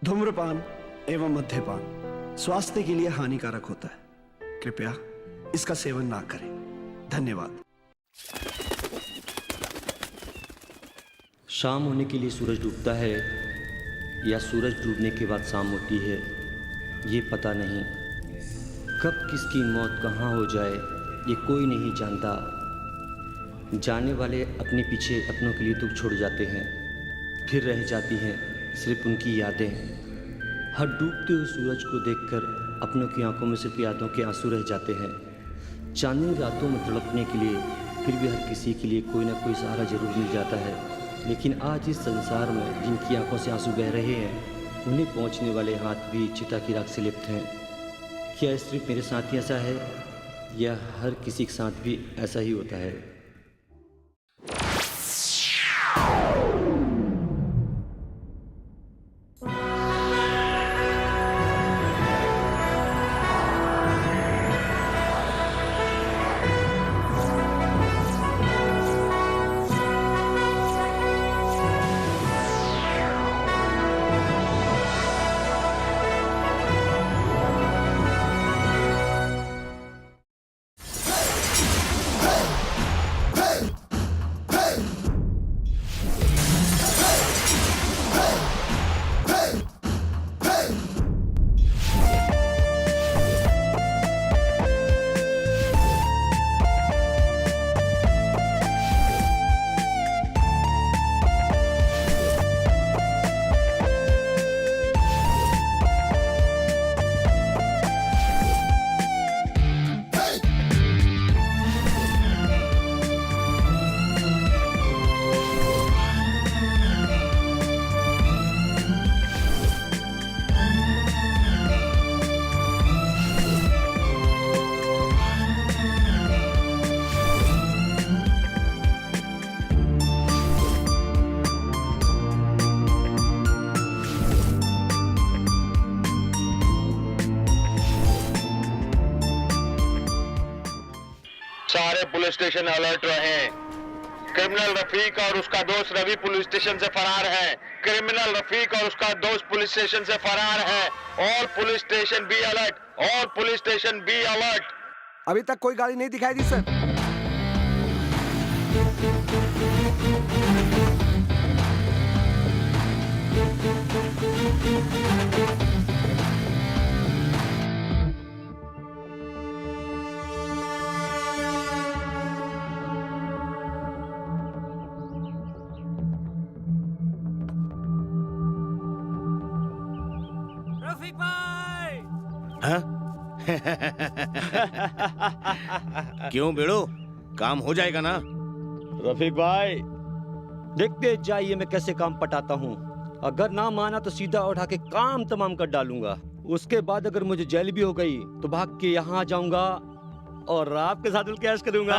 धूम्रपान एवं मद्यपान स्वास्थ्य के लिए हानिकारक होता है। कृपया इसका सेवन ना करें। धन्यवाद। शाम होने के लिए सूरज डूबता है या सूरज डूबने के बाद शाम होती है, ये पता नहीं। कब किसकी मौत कहाँ हो जाए ये कोई नहीं जानता। जाने वाले अपने पीछे अपनों के लिए दुख छोड़ जाते हैं, फिर रह जाती हैं सिर्फ उनकी यादें। हर डूबते हुए सूरज को देखकर अपनों की आंखों में सिर्फ यादों के आंसू रह जाते हैं। चांदनी रातों में तड़पने के लिए फिर भी हर किसी के लिए कोई ना कोई सहारा जरूर मिल जाता है। लेकिन आज इस संसार में जिनकी आंखों से आंसू बह रहे हैं, उन्हें पहुंचने वाले हाथ भी चिता की राख से लिप्त हैं। क्या सिर्फ मेरे साथ ही ऐसा है या हर किसी के साथ भी ऐसा ही होता है? सारे पुलिस स्टेशन अलर्ट रहें। क्रिमिनल रफीक और उसका दोस्त रवि पुलिस स्टेशन से फरार है। क्रिमिनल रफीक और उसका दोस्त पुलिस स्टेशन से फरार है। और पुलिस स्टेशन बी अलर्ट, और पुलिस स्टेशन बी अलर्ट। अभी तक कोई गाड़ी नहीं दिखाई दी सर। रफीक भाई! क्यों बेड़ो, काम हो जाएगा ना? रफीक भाई, देखते जाइए मैं कैसे काम पटाता हूँ। अगर ना माना तो सीधा उठा के काम तमाम कर डालूंगा। उसके बाद अगर मुझे जेल भी हो गई तो भाग के यहाँ आ जाऊंगा और आपके साथ कैश करूंगा।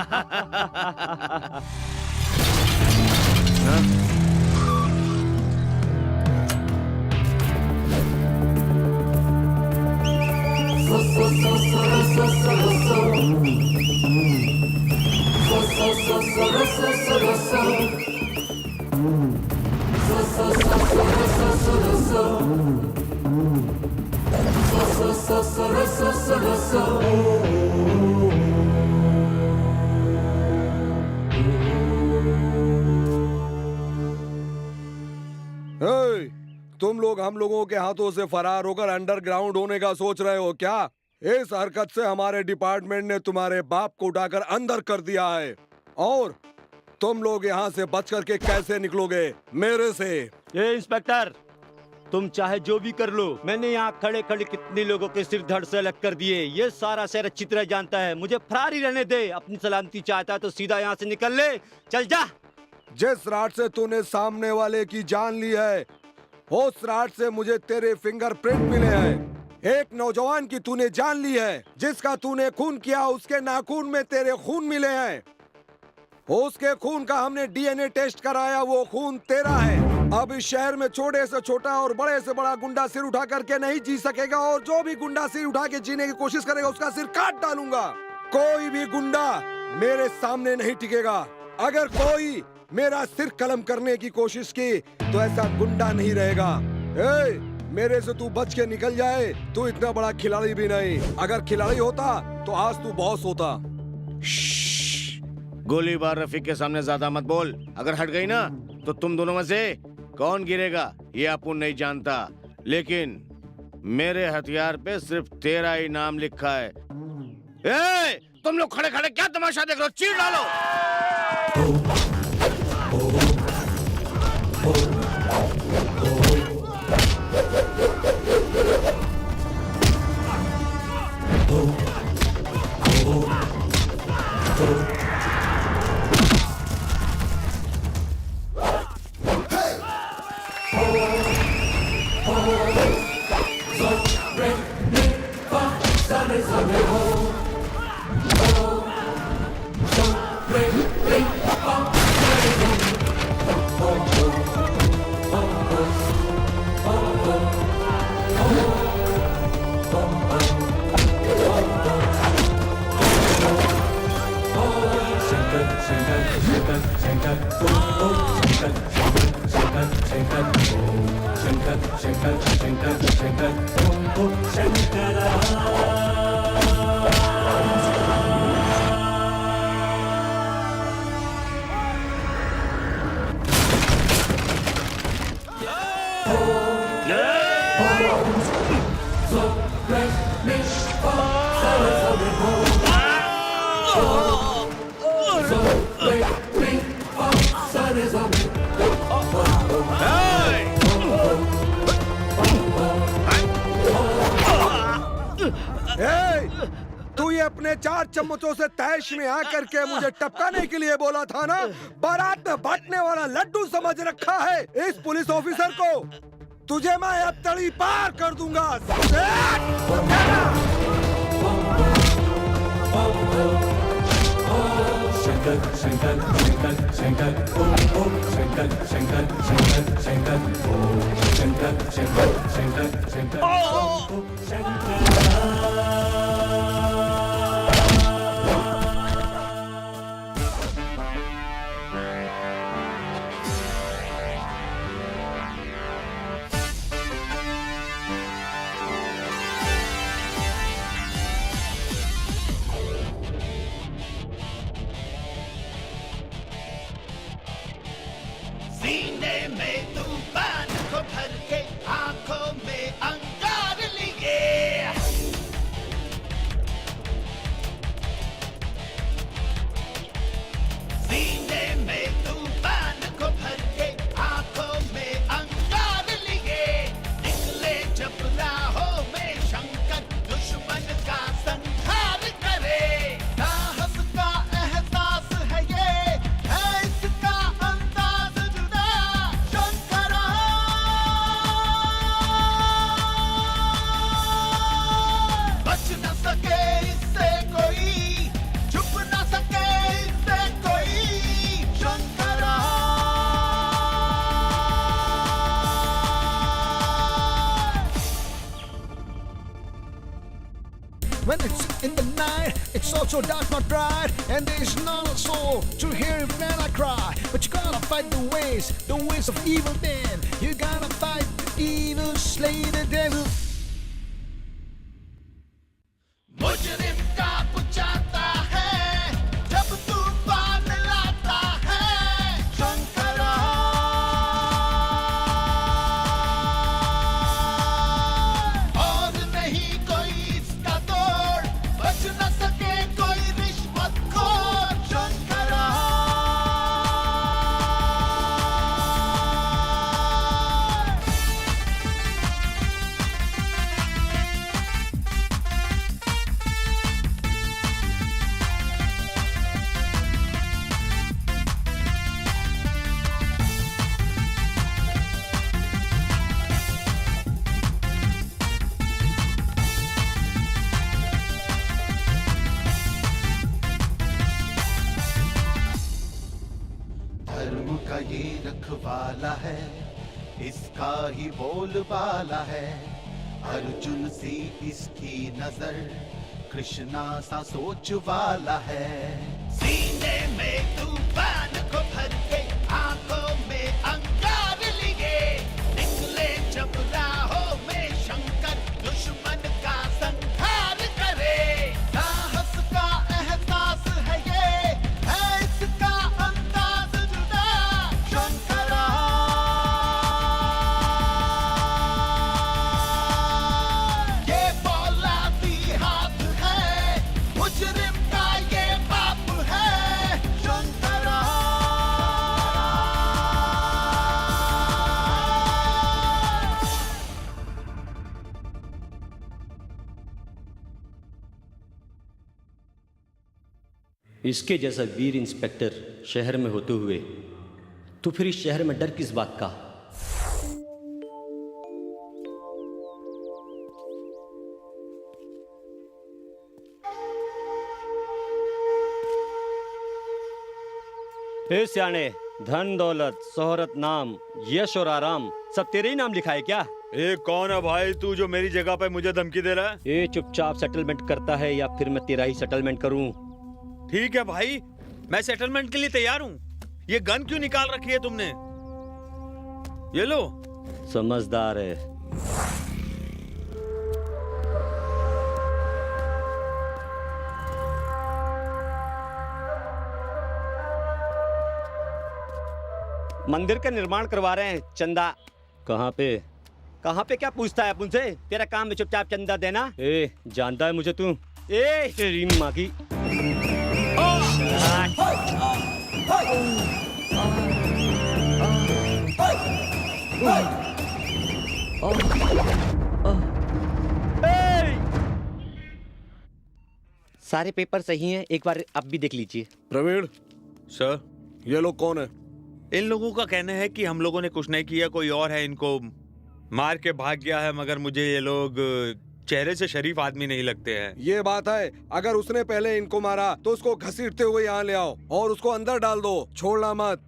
तुम लोग हम लोगों के हाथों से फरार होकर अंडरग्राउंड होने का सोच रहे हो क्या? इस हरकत से हमारे डिपार्टमेंट ने तुम्हारे बाप को उठाकर अंदर कर दिया है। और तुम लोग यहाँ से बच करके कैसे निकलोगे मेरे से? ये इंस्पेक्टर, तुम चाहे जो भी कर लो, मैंने यहाँ खड़े खड़े कितने लोगों के सिर धड़ से अलग कर दिए। ये सारा शहर अच्छी तरह जानता है। मुझे फरार ही रहने दे। अपनी सलामती चाहता है तो सीधा यहाँ से निकल ले, चल जा। जिस रात से तूने सामने वाले की जान ली है, उस रात से मुझे तेरे फिंगरप्रिंट मिले हैं। एक नौजवान की तूने जान ली है, जिसका तूने खून किया उसके नाखून में तेरे खून मिले हैं। उसके खून का हमने डीएनए टेस्ट कराया, वो खून तेरा है। अब इस शहर में छोटे से छोटा और बड़े से बड़ा गुंडा सिर उठा करके नहीं जी सकेगा, और जो भी गुंडा सिर उठा के जीने की कोशिश करेगा उसका सिर काट डालूंगा। कोई भी गुंडा मेरे सामने नहीं टिकेगा। अगर कोई मेरा सिर कलम करने की कोशिश की तो ऐसा गुंडा नहीं रहेगा। मेरे से तू बच के निकल जाए। तू इतना बड़ा खिलाड़ी भी नहीं। अगर खिलाड़ी होता तो आज तू बॉस होता। गोलीबार रफीक के सामने ज्यादा मत बोल। अगर हट गई ना तो तुम दोनों में से कौन गिरेगा ये अपुन नहीं जानता, लेकिन मेरे हथियार पे सिर्फ तेरा ही नाम लिखा है। ए, तुम लोग खड़े खड़े क्या तमाशा देख रहे हो? चीर डालो। तू ये अपने 4 चम्मचों से तैश में आकर के मुझे टपकाने के लिए बोला था ना? बारात में बांटने वाला लड्डू समझ रखा है इस पुलिस ऑफिसर को। तुझे मैं अब तड़ी पार कर दूंगा। शंकर शंकर शंकर शंकर ओम ओम शंकर शंकर शंकर शंकर ओम शंकर शंकर शंकर शंकर ओम शंकर। सीने में तूफान को भर के आंखों में अंगार लिए, सीने में तूफान को भर के आंखों में अंगार लिए, निकले जब राहों में शंकर दुश्मन का संहार करे। साहस का एहसास है ये, है इसका अंदाज जुदा। शंकरा बच न सके इससे कोई, छुप न सके इससे कोई। Shankara When it's in the night, it's also dark, not bright, and there's not a soul to hear it when I cry. But you gotta fight the ways of evil men. You gotta fight the evil, slay the devil. मुजरिम का बुझाता है जब तूफान लाता है। शंकरा और नहीं कोई इसका तोड़, बच न सके कोई रिश्वतखोर। शंकरा धर्म का ये रखवाला है, इसका ही बोलबाला है। अर्जुन सी इसकी नजर, कृष्णा सा सोच वाला है। सीने में तूफान को भर के आंखों में अंगार लिए, निकले जब राहों में इसके जैसा वीर इंस्पेक्टर शहर में होते हुए तो फिर इस शहर में डर किस बात का? ए सियाने, धन दौलत शोहरत नाम यश और आराम सब तेरे ही नाम लिखा है क्या? ए कौन है भाई तू जो मेरी जगह पे मुझे धमकी दे रहा है? ये चुपचाप सेटलमेंट करता है या फिर मैं तेरा ही सेटलमेंट करूं? ठीक है भाई, मैं सेटलमेंट के लिए तैयार हूँ। ये गन क्यों निकाल रखी है तुमने? ये लो। समझदार है। मंदिर का निर्माण करवा रहे हैं, चंदा। कहाँ पे? कहाँ पे क्या पूछता है मुझसे? तेरा काम है चुपचाप चंदा देना। ए, जानता है मुझे तू? ए, तेरी माँ की। सारे पेपर सही हैं, एक बार आप भी देख लीजिए। प्रवीण सर, ये लोग कौन है? इन लोगों का कहना है कि हम लोगों ने कुछ नहीं किया, कोई और है इनको मार के भाग गया है, मगर मुझे ये लोग चेहरे से शरीफ आदमी नहीं लगते हैं। ये बात है, अगर उसने पहले इनको मारा तो उसको घसीटते हुए यहाँ ले आओ और उसको अंदर डाल दो, छोड़ना मत।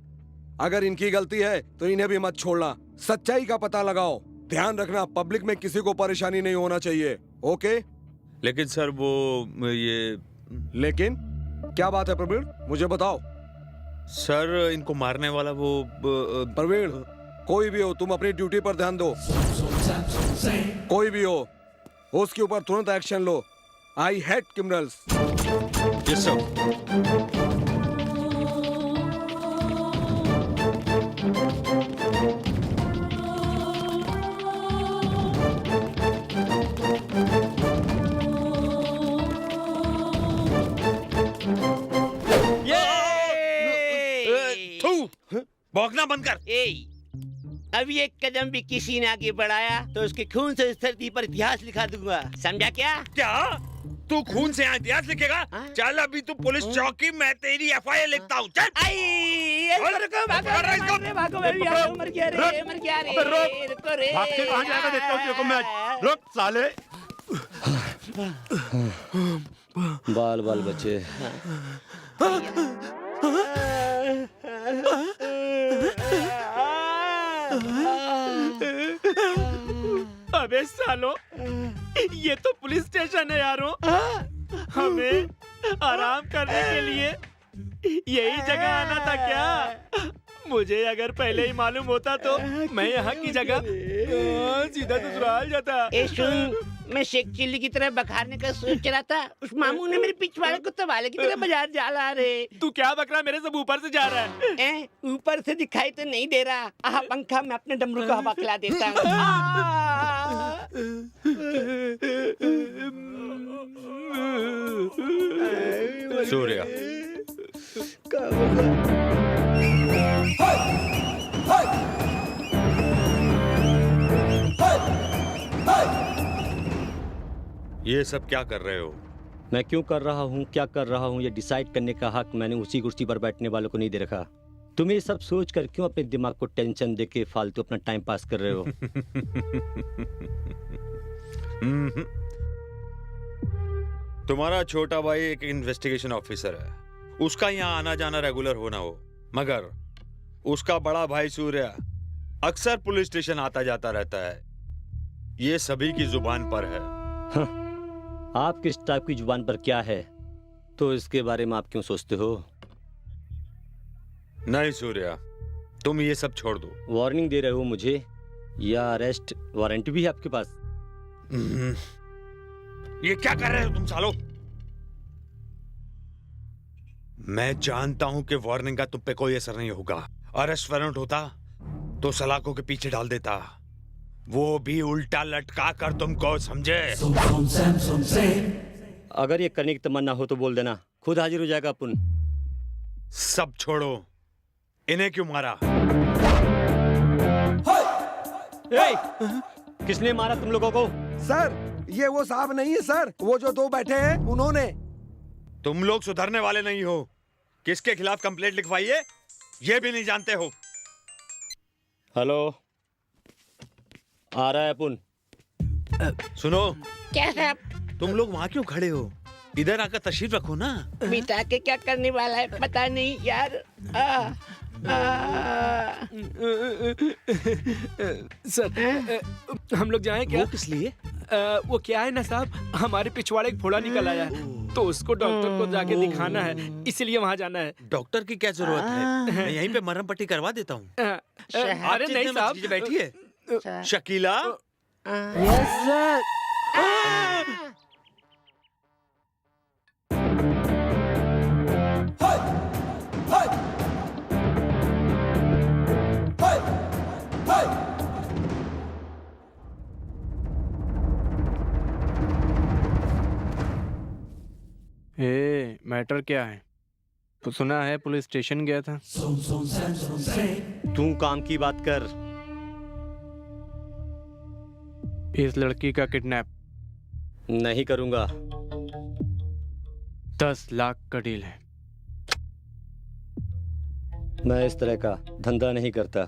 अगर इनकी गलती है तो इन्हें भी मत छोड़ना। सच्चाई का पता लगाओ। ध्यान रखना, पब्लिक में किसी को परेशानी नहीं होना चाहिए। ओके? लेकिन सर वो ये लेकिन क्या बात है प्रवीण, मुझे बताओ। सर इनको मारने वाला वो प्रवीण, कोई भी हो, तुम अपनी ड्यूटी पर ध्यान दो। कोई भी हो, उसके ऊपर तुरंत एक्शन लो। I hate criminals. Yes sir. भौंकना बंद कर। अभी एक कदम भी किसी ने आगे बढ़ाया तो उसके खून से इस धरती पर इतिहास लिखा दूंगा, समझा क्या? क्या तू खून से यहाँ इतिहास लिखेगा? चल अभी तू पुलिस चौकी, मैं तेरी FIR लिखता हूँ। चल। रुक साले। बाल बाल बचे। अबे सालो, ये तो पुलिस स्टेशन है यारो। हमें आराम करने के लिए यही जगह आना था क्या? मुझे अगर पहले ही मालूम होता तो मैं यहाँ की जगह सीधा ससुराल जाता। ए सुन, मैं शेख चिल्ली की तरह बखारने का सोच रहा था, उस मामू ने मेरे पिछवाड़े को तबाले की तरह बाजार जाला रे। तू क्या बक रहा, मेरे सब ऊपर से जा रहा है। ऊपर से दिखाई तो नहीं दे रहा। आह पंखा, मैं अपने डमरू को हवा खिला देता हूँ। सूर्या, ये सब क्या कर रहे हो? मैं क्यों कर रहा हूँ, क्या कर रहा हूँ, ये डिसाइड करने का हक मैंने उसी कुर्सी पर बैठने वालों को नहीं दे रखा। तुम ये सब सोच कर क्यों अपने दिमाग को टेंशन देके फालतू अपना टाइम पास कर रहे हो? तुम्हारा छोटा भाई एक इन्वेस्टिगेशन ऑफिसर है, उसका यहाँ आना जाना रेगुलर होना हो, मगर उसका बड़ा भाई सूर्या अक्सर पुलिस स्टेशन आता जाता रहता है। ये सभी की जुबान पर है। हाँ, आप किस टाइप की जुबान पर क्या है तो इसके बारे में आप क्यों सोचते हो? नहीं सूर्या, तुम ये सब छोड़ दो। वार्निंग दे रहे हो मुझे या अरेस्ट वारंट भी है आपके पास? ये क्या कर रहे हो तुम सालो? मैं जानता हूं कि वार्निंग का तुम पे कोई असर नहीं होगा। अरेस्ट वारंट होता तो सलाखों के पीछे डाल देता, वो भी उल्टा लटका कर तुमको, समझे? अगर ये करने की तमन्ना हो तो बोल देना, खुद हाजिर हो जाएगा अपन। सब छोड़ो, इन्हें क्यों मारा? किसने मारा तुम लोगों को? सर, ये वो साहब नहीं है सर, वो जो दो बैठे हैं उन्होंने। तुम लोग सुधरने वाले नहीं हो। किसके खिलाफ कंप्लेंट लिखवाई है ये भी नहीं जानते हो। हेलो, आ रहा है अपुन। सुनो, क्या साहब? तुम लोग वहाँ क्यों खड़े हो? इधर आकर तशरीफ रखो ना। मिटा के क्या करने वाला है पता नहीं यार। सर, हम लोग जाएं क्या? वो किस लिए? वो क्या है ना साहब, हमारे पिछवाड़े एक घोड़ा निकल आया है, तो उसको डॉक्टर को जाके दिखाना है, इसीलिए वहाँ जाना है। डॉक्टर की क्या जरूरत है? मैं यहीं पे मरहम पट्टी करवा देता हूँ। अरे नहीं साहब, बैठिए। Shakeela, yes sir. मैटर क्या है? तो सुना है पुलिस स्टेशन गया था। तू काम की बात कर। इस लड़की का किडनैप नहीं करूंगा। 10 लाख का डील है। मैं इस तरह का धंधा नहीं करता।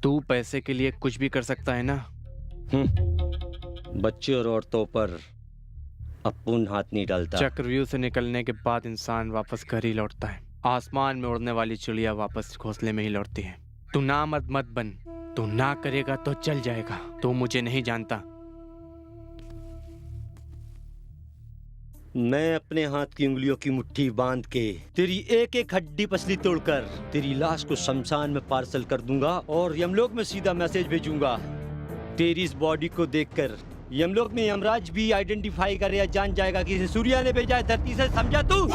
तू पैसे के लिए कुछ भी कर सकता है ना। बच्चे और औरतों पर अपुन हाथ नहीं डालता। चक्रव्यूह से निकलने के बाद इंसान वापस घर ही लौटता है। आसमान में उड़ने वाली चिड़िया वापस घोंसले में ही लौटती है। तू ना मत बन। तू ना करेगा तो चल जाएगा। तू मुझे नहीं जानता। मैं अपने हाथ की उंगलियों की मुट्ठी बांध के तेरी एक एक हड्डी पसली तोड़कर तेरी लाश को शमशान में पार्सल कर दूंगा और यमलोक में सीधा मैसेज भेजूंगा। तेरी इस बॉडी को देखकर यमलोक में यमराज भी आइडेंटिफाई करे या जान जाएगा कि इसे सूर्या ने भेजा है धरती से। समझा तू?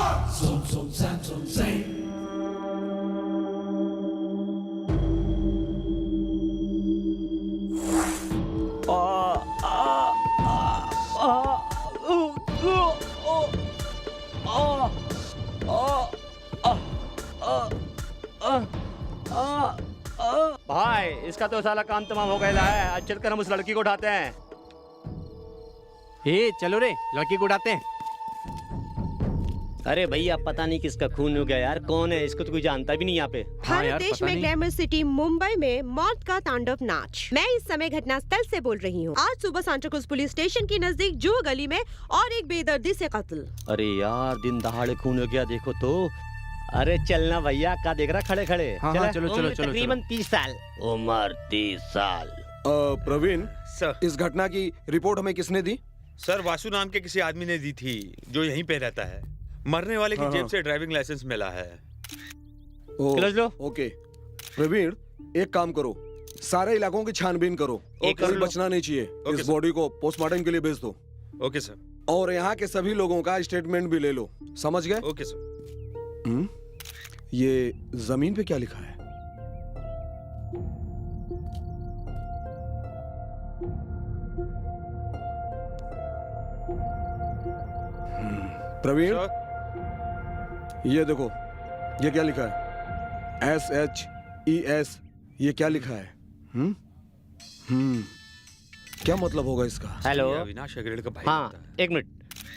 भाई, इसका तो साला काम तमाम हो गया है। आज चलकर हम उस लड़की को उठाते हैं। चलो रे, लड़की को उठाते हैं। अरे भैया, पता नहीं किसका खून हो गया यार। कौन है? इसको तो कोई जानता भी नहीं यहाँ पे। भारत देश में ग्लैमर सिटी मुंबई में मौत का तांडव नाच। मैं इस समय घटनास्थल से बोल रही हूँ। आज सुबह सांताक्रूज पुलिस स्टेशन के नजदीक जुहू गली में और एक बेदर्दी से कत्ल। अरे यार, दिन दहाड़े खून हो गया। देखो तो। अरे चलना भैया, क्या देख रहा खड़े खड़े। चलो। तकरीबन 30 साल। उम्र 30 साल। प्रवीण सर, इस घटना की रिपोर्ट हमें किसने दी? सर, वासु नाम के किसी आदमी ने दी थी जो यहीं पे रहता है। मरने वाले की जेब से ड्राइविंग लाइसेंस मिला है। लो। ओके प्रवीण, एक काम करो, सारे इलाकों की छानबीन करो। कोई बचना नहीं चाहिए। इस बॉडी को पोस्टमार्टम के लिए भेज दो। Okay sir. और यहाँ के सभी लोगों का स्टेटमेंट भी ले लो। समझ गए? Okay sir. ये जमीन पे क्या लिखा है? प्रवीण, ये देखो, ये क्या लिखा है? SHES। ये क्या लिखा है? क्या मतलब होगा इसका? हेलो, अविनाश अग्रवाल का भाई। हाँ, एक minute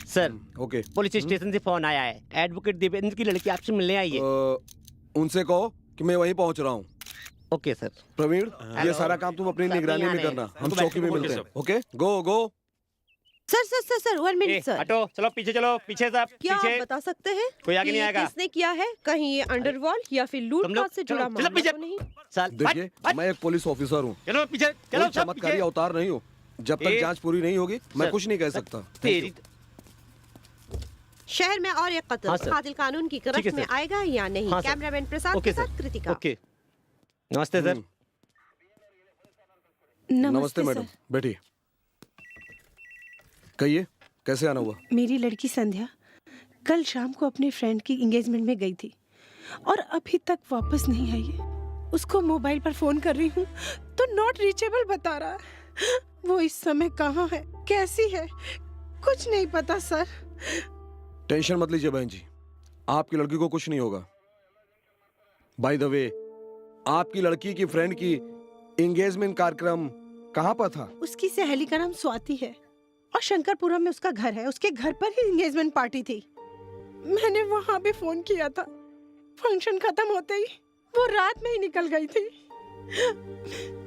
sir. Okay. Police station से फोन आया है। एडवोकेट देवेंद्र की लड़की आपसे मिलने आई है। उनसे कहो कि मैं वहीं पहुंच रहा हूँ। Okay sir. प्रवीण, ये सारा काम तुम अपनी निगरानी में करना। हम चौकी में मिलते हैं। Okay, go. Sir 1 minute sir. हटो, चलो पीछे चलो। पीछे सब क्या पीछे। आप बता सकते हैं कोई आगे कि नहीं आएगा। किसने किया है? कहीं ये अंडरवर्ल्ड या फिर लूटपाट से जुड़ा मामला तो नहीं? देखिए, मैं एक पुलिस ऑफिसर हूँ। चलो पीछे कोई चमत्कारी अवतार नहीं हूँ। जब तक जांच पूरी नहीं होगी मैं कुछ नहीं कह सकता। शहर में और एक कत्ल। कातिल कानून की गिरफ्त में आएगा या नहीं? कैमरामैन प्रसाद के साथ कृतिका। ओके। नमस्ते सर। नमस्ते मैडम, बैठिए। कहिए, कैसे आना हुआ? मेरी लड़की संध्या कल शाम को अपने फ्रेंड की एंगेजमेंट में गई थी और अभी तक वापस नहीं आई है। उसको मोबाइल पर फोन कर रही हूँ तो नॉट रीचेबल बता रहा है। वो इस समय कहाँ है, कैसी है, कुछ नहीं पता सर। टेंशन मत लीजिए बहन जी, आपकी लड़की को कुछ नहीं होगा। बाय द वे, आपकी लड़की की फ्रेंड की एंगेजमेंट कार्यक्रम कहाँ पर था? उसकी सहेली का नाम स्वाति है। और शंकरपुरा में उसका घर है, उसके घर पर ही एंगेजमेंट पार्टी थी। मैंने वहां भी फोन किया था। फंक्शन खत्म होते ही वो रात में ही निकल गई थी।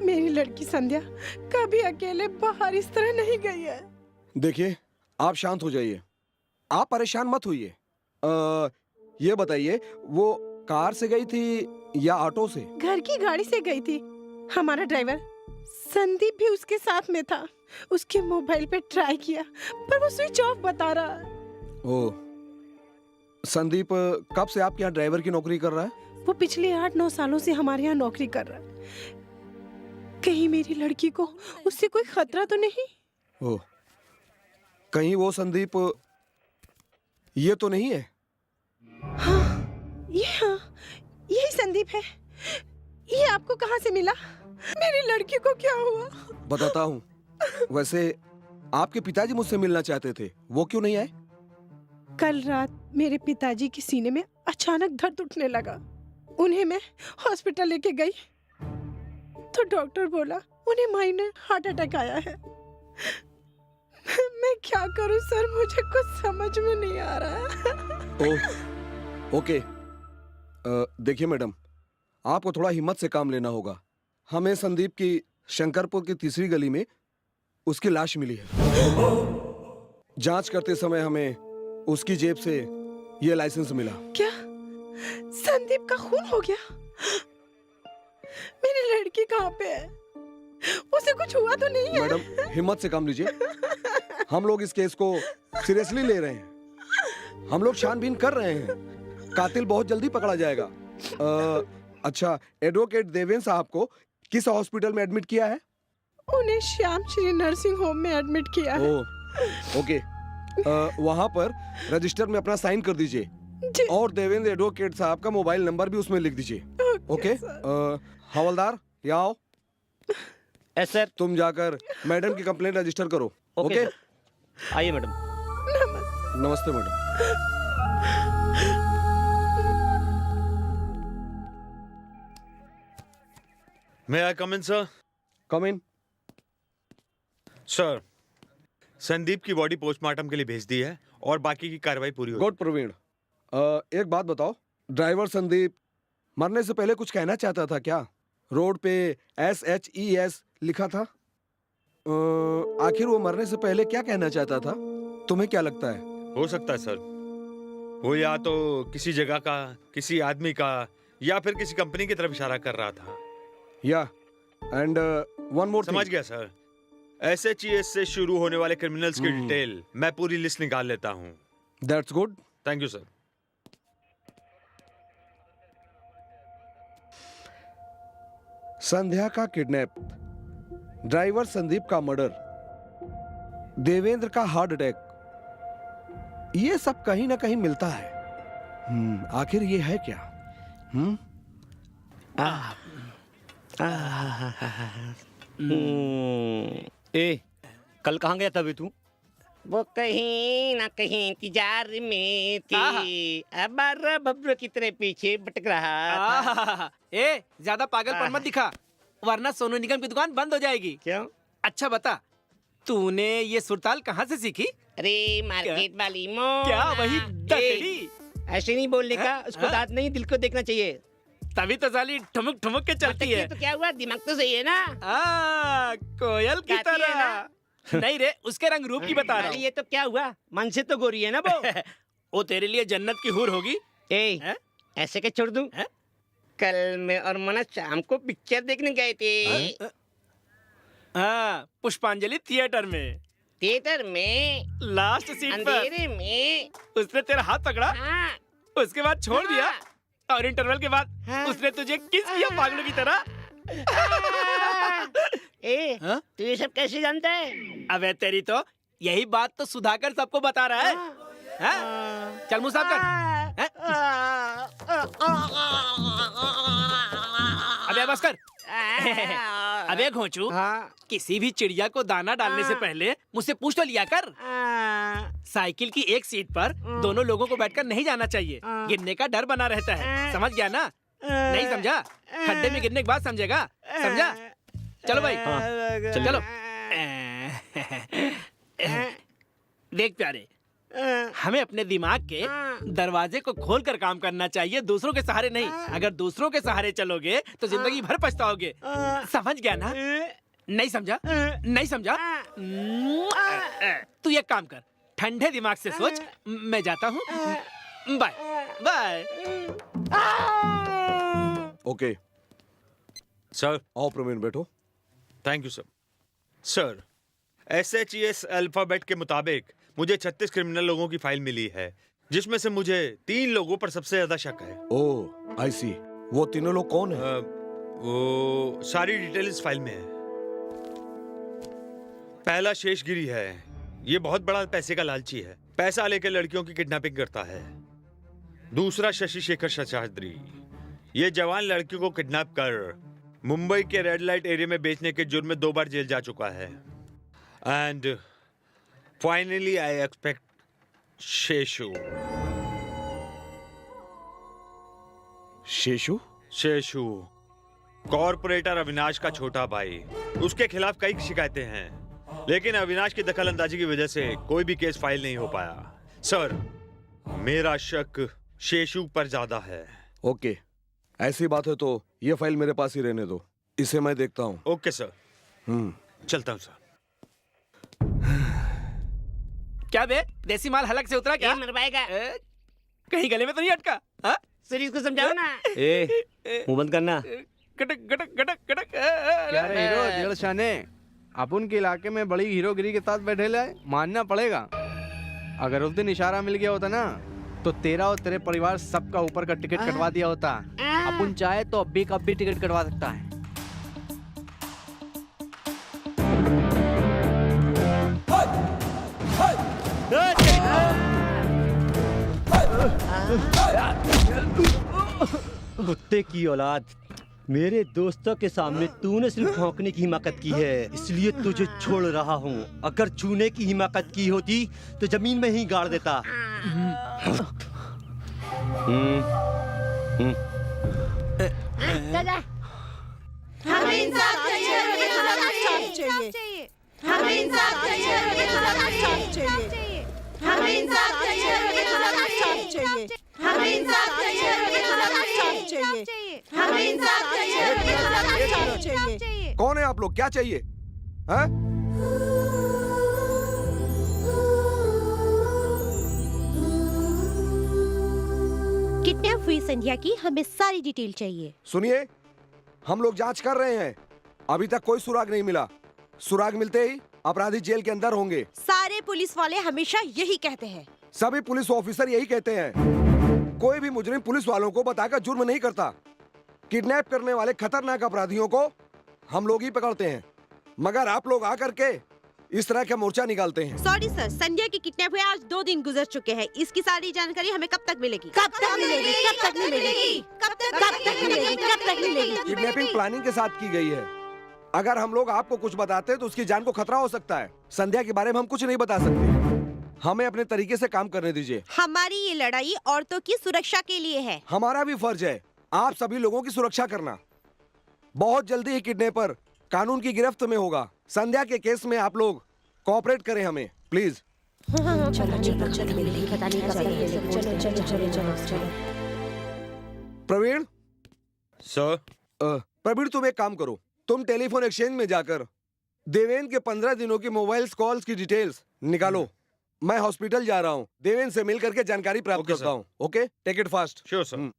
मेरी लड़की संध्या कभी अकेले बाहर इस तरह नहीं गई है। देखिए, आप शांत हो जाइए, आप परेशान मत होइए। ये बताइए, वो कार से गई थी या ऑटो से? घर की गाड़ी से गई थी। हमारा ड्राइवर संदीप भी उसके साथ में था। उसके मोबाइल पे ट्राई किया पर वो स्विच ऑफ बता रहा है। ओ, संदीप कब से आपके यहाँ ड्राइवर की नौकरी कर रहा है? वो पिछले 8-9 सालों से हमारे यहाँ नौकरी कर रहा है। कहीं मेरी लड़की को उससे कोई खतरा तो नहीं? ओ, कहीं वो संदीप ये तो नहीं है? हाँ, यही संदीप है। ये आपको कहाँ से मिला? मेरी लड़की को क्या हुआ? बताता हूँ। वैसे आपके पिताजी मुझसे मिलना चाहते थे, वो क्यों नहीं आए? कल रात मेरे पिताजी के सीने में अचानक दर्द उठने लगा। उन्हें मैं हॉस्पिटल लेके गई तो डॉक्टर बोला उन्हें माइनर हार्ट अटैक आया है। मैं क्या करूं सर, मुझे कुछ समझ में नहीं आ रहा। ओके, देखिए मैडम, आपको थोड़ा हिम्मत से काम लेना होगा। हमें संदीप की शंकरपुर की तीसरी गली में उसकी लाश मिली है। जांच करते समय हमें उसकी जेब से ये लाइसेंस मिला। क्या संदीप का खून हो गया? मेरी लड़की कहाँ पे है? उसे कुछ हुआ तो नहीं है? मैडम, हिम्मत से काम लीजिए। हम लोग इस केस को सीरियसली ले रहे हैं। हम लोग छानबीन कर रहे हैं। कातिल बहुत जल्दी पकड़ा जाएगा। अच्छा, एडवोकेट देवेंद्र साहब को किस हॉस्पिटल में एडमिट किया है? उन्हें श्याम श्री नर्सिंग होम में एडमिट किया है। ओके, वहाँ पर रजिस्टर में अपना साइन कर दीजिए और देवेंद्र एडवोकेट साहब का मोबाइल नंबर भी उसमें लिख दीजिए। ओके, हवलदार यहाँ आओ। सर, तुम जाकर मैडम की कंप्लेंट रजिस्टर करो। ओके, आइए मैडम। नमस्ते madam. May I come in, sir? Come in. Sir, Sandeep की बॉडी पोस्टमार्टम के लिए भेज दी है और बाकी की कार्रवाई पूरी हो गई। गुड प्रवीण, एक बात बताओ, ड्राइवर संदीप मरने से पहले कुछ कहना चाहता था क्या? रोड पे SHES लिखा था। आखिर वो मरने से पहले क्या कहना चाहता था? तुम्हें क्या लगता है? हो सकता है सर, वो या तो किसी जगह का, किसी आदमी का, या फिर किसी कंपनी की तरफ इशारा कर रहा था। या एंड वन मोर। समझ गया सर। SHES से शुरू होने वाले क्रिमिनल्स की डिटेल मैं पूरी लिस्ट निकाल लेता हूँ। That's good. Thank you sir. Sandhya का किडनैप, ड्राइवर संदीप का मर्डर, देवेंद्र का हार्ट अटैक, ये सब कहीं ना कहीं मिलता है। आखिर ये है क्या? ए, कल कहाँ गया था बे तू? वो कहीं ना कहीं इंतजार में थी। अब बब्बर की तरह पीछे भटक रहा था। ए, ज्यादा पागलपन मत दिखा, वरना सोनू निगम की दुकान बंद हो जाएगी। क्यों? अच्छा बता, तूने ये सुरताल कहाँ से सीखी? अरे मार्केट वाली मोना। क्या वही दतड़ी? ऐसे नहीं बोलने का, उसको दांत नहीं दिल को देखना चाहिए। तभी तो साली ठुमक ठुमक के चलती है। तो क्या हुआ, दिमाग तो सही है ना? कोयल की तरह। नहीं रे, उसके रंग रूप की बता रहा हूँ। ये तो क्या हुआ, मन से तो गोरी है ना वो। वो तेरे लिए जन्नत की हूर होगी। ऐसे क्या छोड़ दूं? कल मैं और मना शाम को पिक्चर देखने गए थे। हाँ, पुष्पांजलि थिएटर में। थिएटर में लास्ट सीट पर अंधेरे में उसने तेरा हाथ पकड़ा। उसके बाद छोड़ दिया और इंटरवल के बाद उसने तुझे किस किया पागलों की तरह। तू ये सब कैसे जानता है? अबे तेरी तो यही बात तो सुधाकर सबको बता रहा है। चल मुंह साफ कर। अबे बस कर। अबे घोंचू, किसी भी चिड़िया को दाना डालने से पहले मुझसे पूछ तो लिया कर। साइकिल की एक सीट पर दोनों लोगों को बैठकर नहीं जाना चाहिए, गिरने का डर बना रहता है। समझ गया ना? नहीं समझा? खड्डे में गिरने के बाद समझेगा। समझा? चलो भाई, चलो। देख प्यारे, हमें अपने दिमाग के दरवाजे को खोलकर काम करना चाहिए, दूसरों के सहारे नहीं। अगर दूसरों के सहारे चलोगे तो जिंदगी भर पछताओगे। समझ गया ना? नहीं समझा? नहीं समझा? तू एक काम कर, ठंडे दिमाग से सोच। मैं जाता हूँ, बाय बाय। Okay sir. आओ प्रवीण, बैठो। Thank you sir. Sir, SHES alphabet के मुताबिक मुझे 36 क्रिमिनल लोगों की फाइल मिली है, जिसमें से मुझे 3 लोगों पर सबसे ज्यादा शक है। ओह, आई सी। वो तीनों लोग कौन है? वो सारी डिटेल इस फाइल में है। पहला शेषगिरी है। ये बहुत बड़ा पैसे का लालची है, पैसा लेकर लड़कियों की किडनैपिंग करता है। दूसरा शशि शेखर शशाद्री, ये जवान लड़कियों को किडनैप कर मुंबई के रेड लाइट एरिया में बेचने के जुर्म में 2 बार जेल जा चुका है। And finally I expect Seshu. Seshu? Seshu corporator Avinash का छोटा भाई। उसके खिलाफ कई शिकायतें हैं, लेकिन अविनाश की दखल अंदाजी की वजह से कोई भी केस फाइल नहीं हो पाया। सर, मेरा शक शेषु पर ज्यादा है। ओके, ऐसी बात है तो ये फाइल मेरे पास ही रहने दो, इसे मैं देखता हूँ। Okay sir. चलता हूँ सर। क्या बे, देसी माल हलक से उतरा क्या? मरवाएगा। कहीं गले में तो नहीं अटका? हाँ? सर इसको समझाओ ना। मुंह बंद करना। गटक गटक गटक गटक। क्या रे हीरो डेढ़ शाने, अपन के इलाके में बड़ी हीरोगिरी के साथ बैठे लाए, मानना पड़ेगा। अगर उस दिन इशारा मिल गया होता ना तो तेरा और तेरे परिवार सबका ऊपर का टिकट कटवा दिया होता। अपन चाहे तो अब भी टिकट कटवा सकता है। कुत्ते की औलाद, मेरे दोस्तों के सामने तूने सिर्फ भौंकने की हिम्मत की है, इसलिए तुझे छोड़ रहा हूँ। अगर छूने की हिम्मत की होती तो जमीन में ही गाड़ देता। दादा, हमें इंसाफ चाहिए, हमें इंसाफ चाहिए, हमें इंसाफ चाहिए, हमें इंसाफ चाहिए, हमें इंसाफ चाहिए, हमें इंसाफ चाहिए, हमें इंसाफ चाहिए, हमें इंसाफ चाहिए। कौन है आप लोग? क्या चाहिए? हैं? किडनैप हुई संध्या की हमें सारी डिटेल चाहिए। सुनिए, हम लोग जांच कर रहे हैं, अभी तक कोई सुराग नहीं मिला। सुराग मिलते ही अपराधी जेल के अंदर होंगे। सारे पुलिस वाले हमेशा यही कहते हैं। सभी पुलिस ऑफिसर यही कहते हैं। कोई भी मुजरिम पुलिस वालों को बताकर जुर्म नहीं करता। किडनैप करने वाले खतरनाक अपराधियों को हम लोग ही पकड़ते हैं, मगर आप लोग आकर के इस तरह का मोर्चा निकालते हैं। सॉरी सर, संध्या की किडनैप हुए आज 2 दिन गुजर चुके हैं। इसकी सारी जानकारी हमें कब तक मिलेगी? कब तक मिलेगी? कब तक मिलेगी? कब तक मिलेगी? कब तक मिलेगी? किडनैपिंग प्लानिंग के साथ की गई है। अगर हम लोग आपको कुछ बताते हैं तो उसकी जान को खतरा हो सकता है। संध्या के बारे में हम कुछ नहीं बता सकते, हमें अपने तरीके से काम करने दीजिए। हमारी ये लड़ाई औरतों की सुरक्षा के लिए है। हमारा भी फर्ज है आप सभी लोगों की सुरक्षा करना। बहुत जल्दी ही किडनैपर कानून की गिरफ्त में होगा। संध्या के केस में आप लोग कोऑपरेट करें हमें, प्लीज। चलो चलो चलो, पता नहीं कब मिलेगी। चलो चलो चलो चलो चलो। प्रवीण सर। प्रवीण, तुम एक काम करो, तुम टेलीफोन एक्सचेंज में जाकर देवेन के 15 दिनों की मोबाइल कॉल्स की डिटेल्स निकालो। मैं हॉस्पिटल जा रहा हूँ, देवेन से मिल करके जानकारी प्राप्त करता हूँ। Okay, take it fast. Sure sir.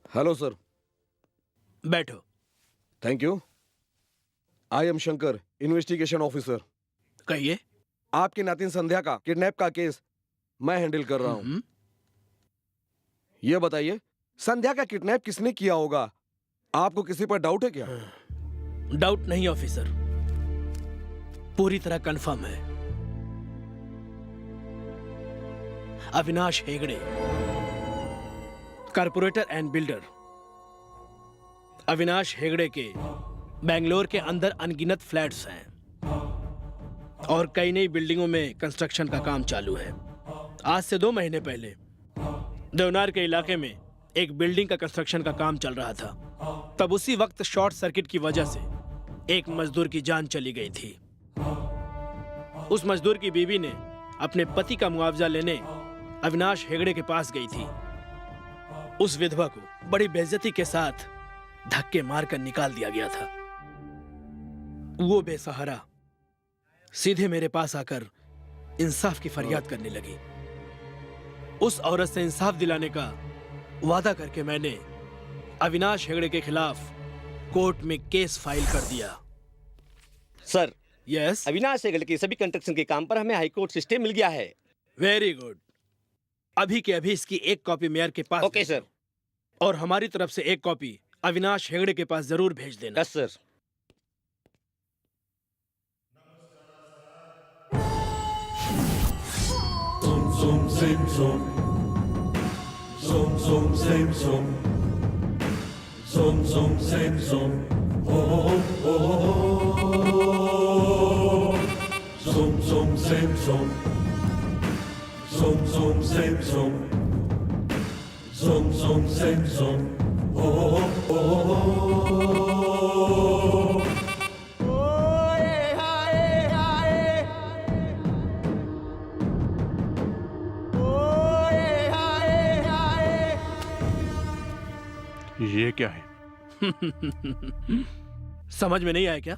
Hello sir. बैठो। Thank you. I am Shankar, investigation officer. कहिए। आपकी नातिन संध्या का किडनैप का केस मैं हैंडल कर रहा हूँ। ये बताइए, संध्या का किडनैप किसने किया होगा? आपको किसी पर डाउट है क्या? डाउट नहीं ऑफिसर, पूरी तरह कंफर्म है। Avinash Hegde, corporator and builder. Avinash Hegde के बेंगलोर के अंदर अनगिनत फ्लैट्स हैं और कई नई बिल्डिंगों में कंस्ट्रक्शन का काम चालू है। आज से 2 महीने पहले देवनार के इलाके में एक बिल्डिंग का कंस्ट्रक्शन का काम चल रहा था। तब उसी वक्त शॉर्ट सर्किट की वजह से एक मजदूर की जान चली गई थी। उस मजदूर की बीवी ने अपने पति का मुआवजा लेने अविनाश हेगड़े के पास गई थी। उस विधवा को बड़ी बेइज्जती के साथ धक्के मारकर निकाल दिया गया था। वो बेसहारा सीधे मेरे पास आकर इंसाफ की फरियाद करने लगी। उस औरत से इंसाफ दिलाने का वादा करके मैंने अविनाश हेगड़े के खिलाफ कोर्ट में केस फाइल कर दिया। सर, यस, अविनाश हेगड़े के सभी कंस्ट्रक्शन के काम पर हमें हाई कोर्ट से स्टे मिल गया है। Very good. अभी के अभी इसकी एक कॉपी मेयर के पास। Okay sir. और हमारी तरफ से एक कॉपी अविनाश हेगड़े के पास जरूर भेज देना। Yes sir. Zoom, sim, zoom. Zoom, zoom, sim, zoom. Zoom, zoom, sim, zoom. Oh, oh, oh, oh. Zoom, zoom, sim, zoom. Zoom, zoom, sim, zoom. Zoom, zoom, sim, zoom. Oh, oh, oh, oh. ये क्या है? समझ में नहीं आया क्या?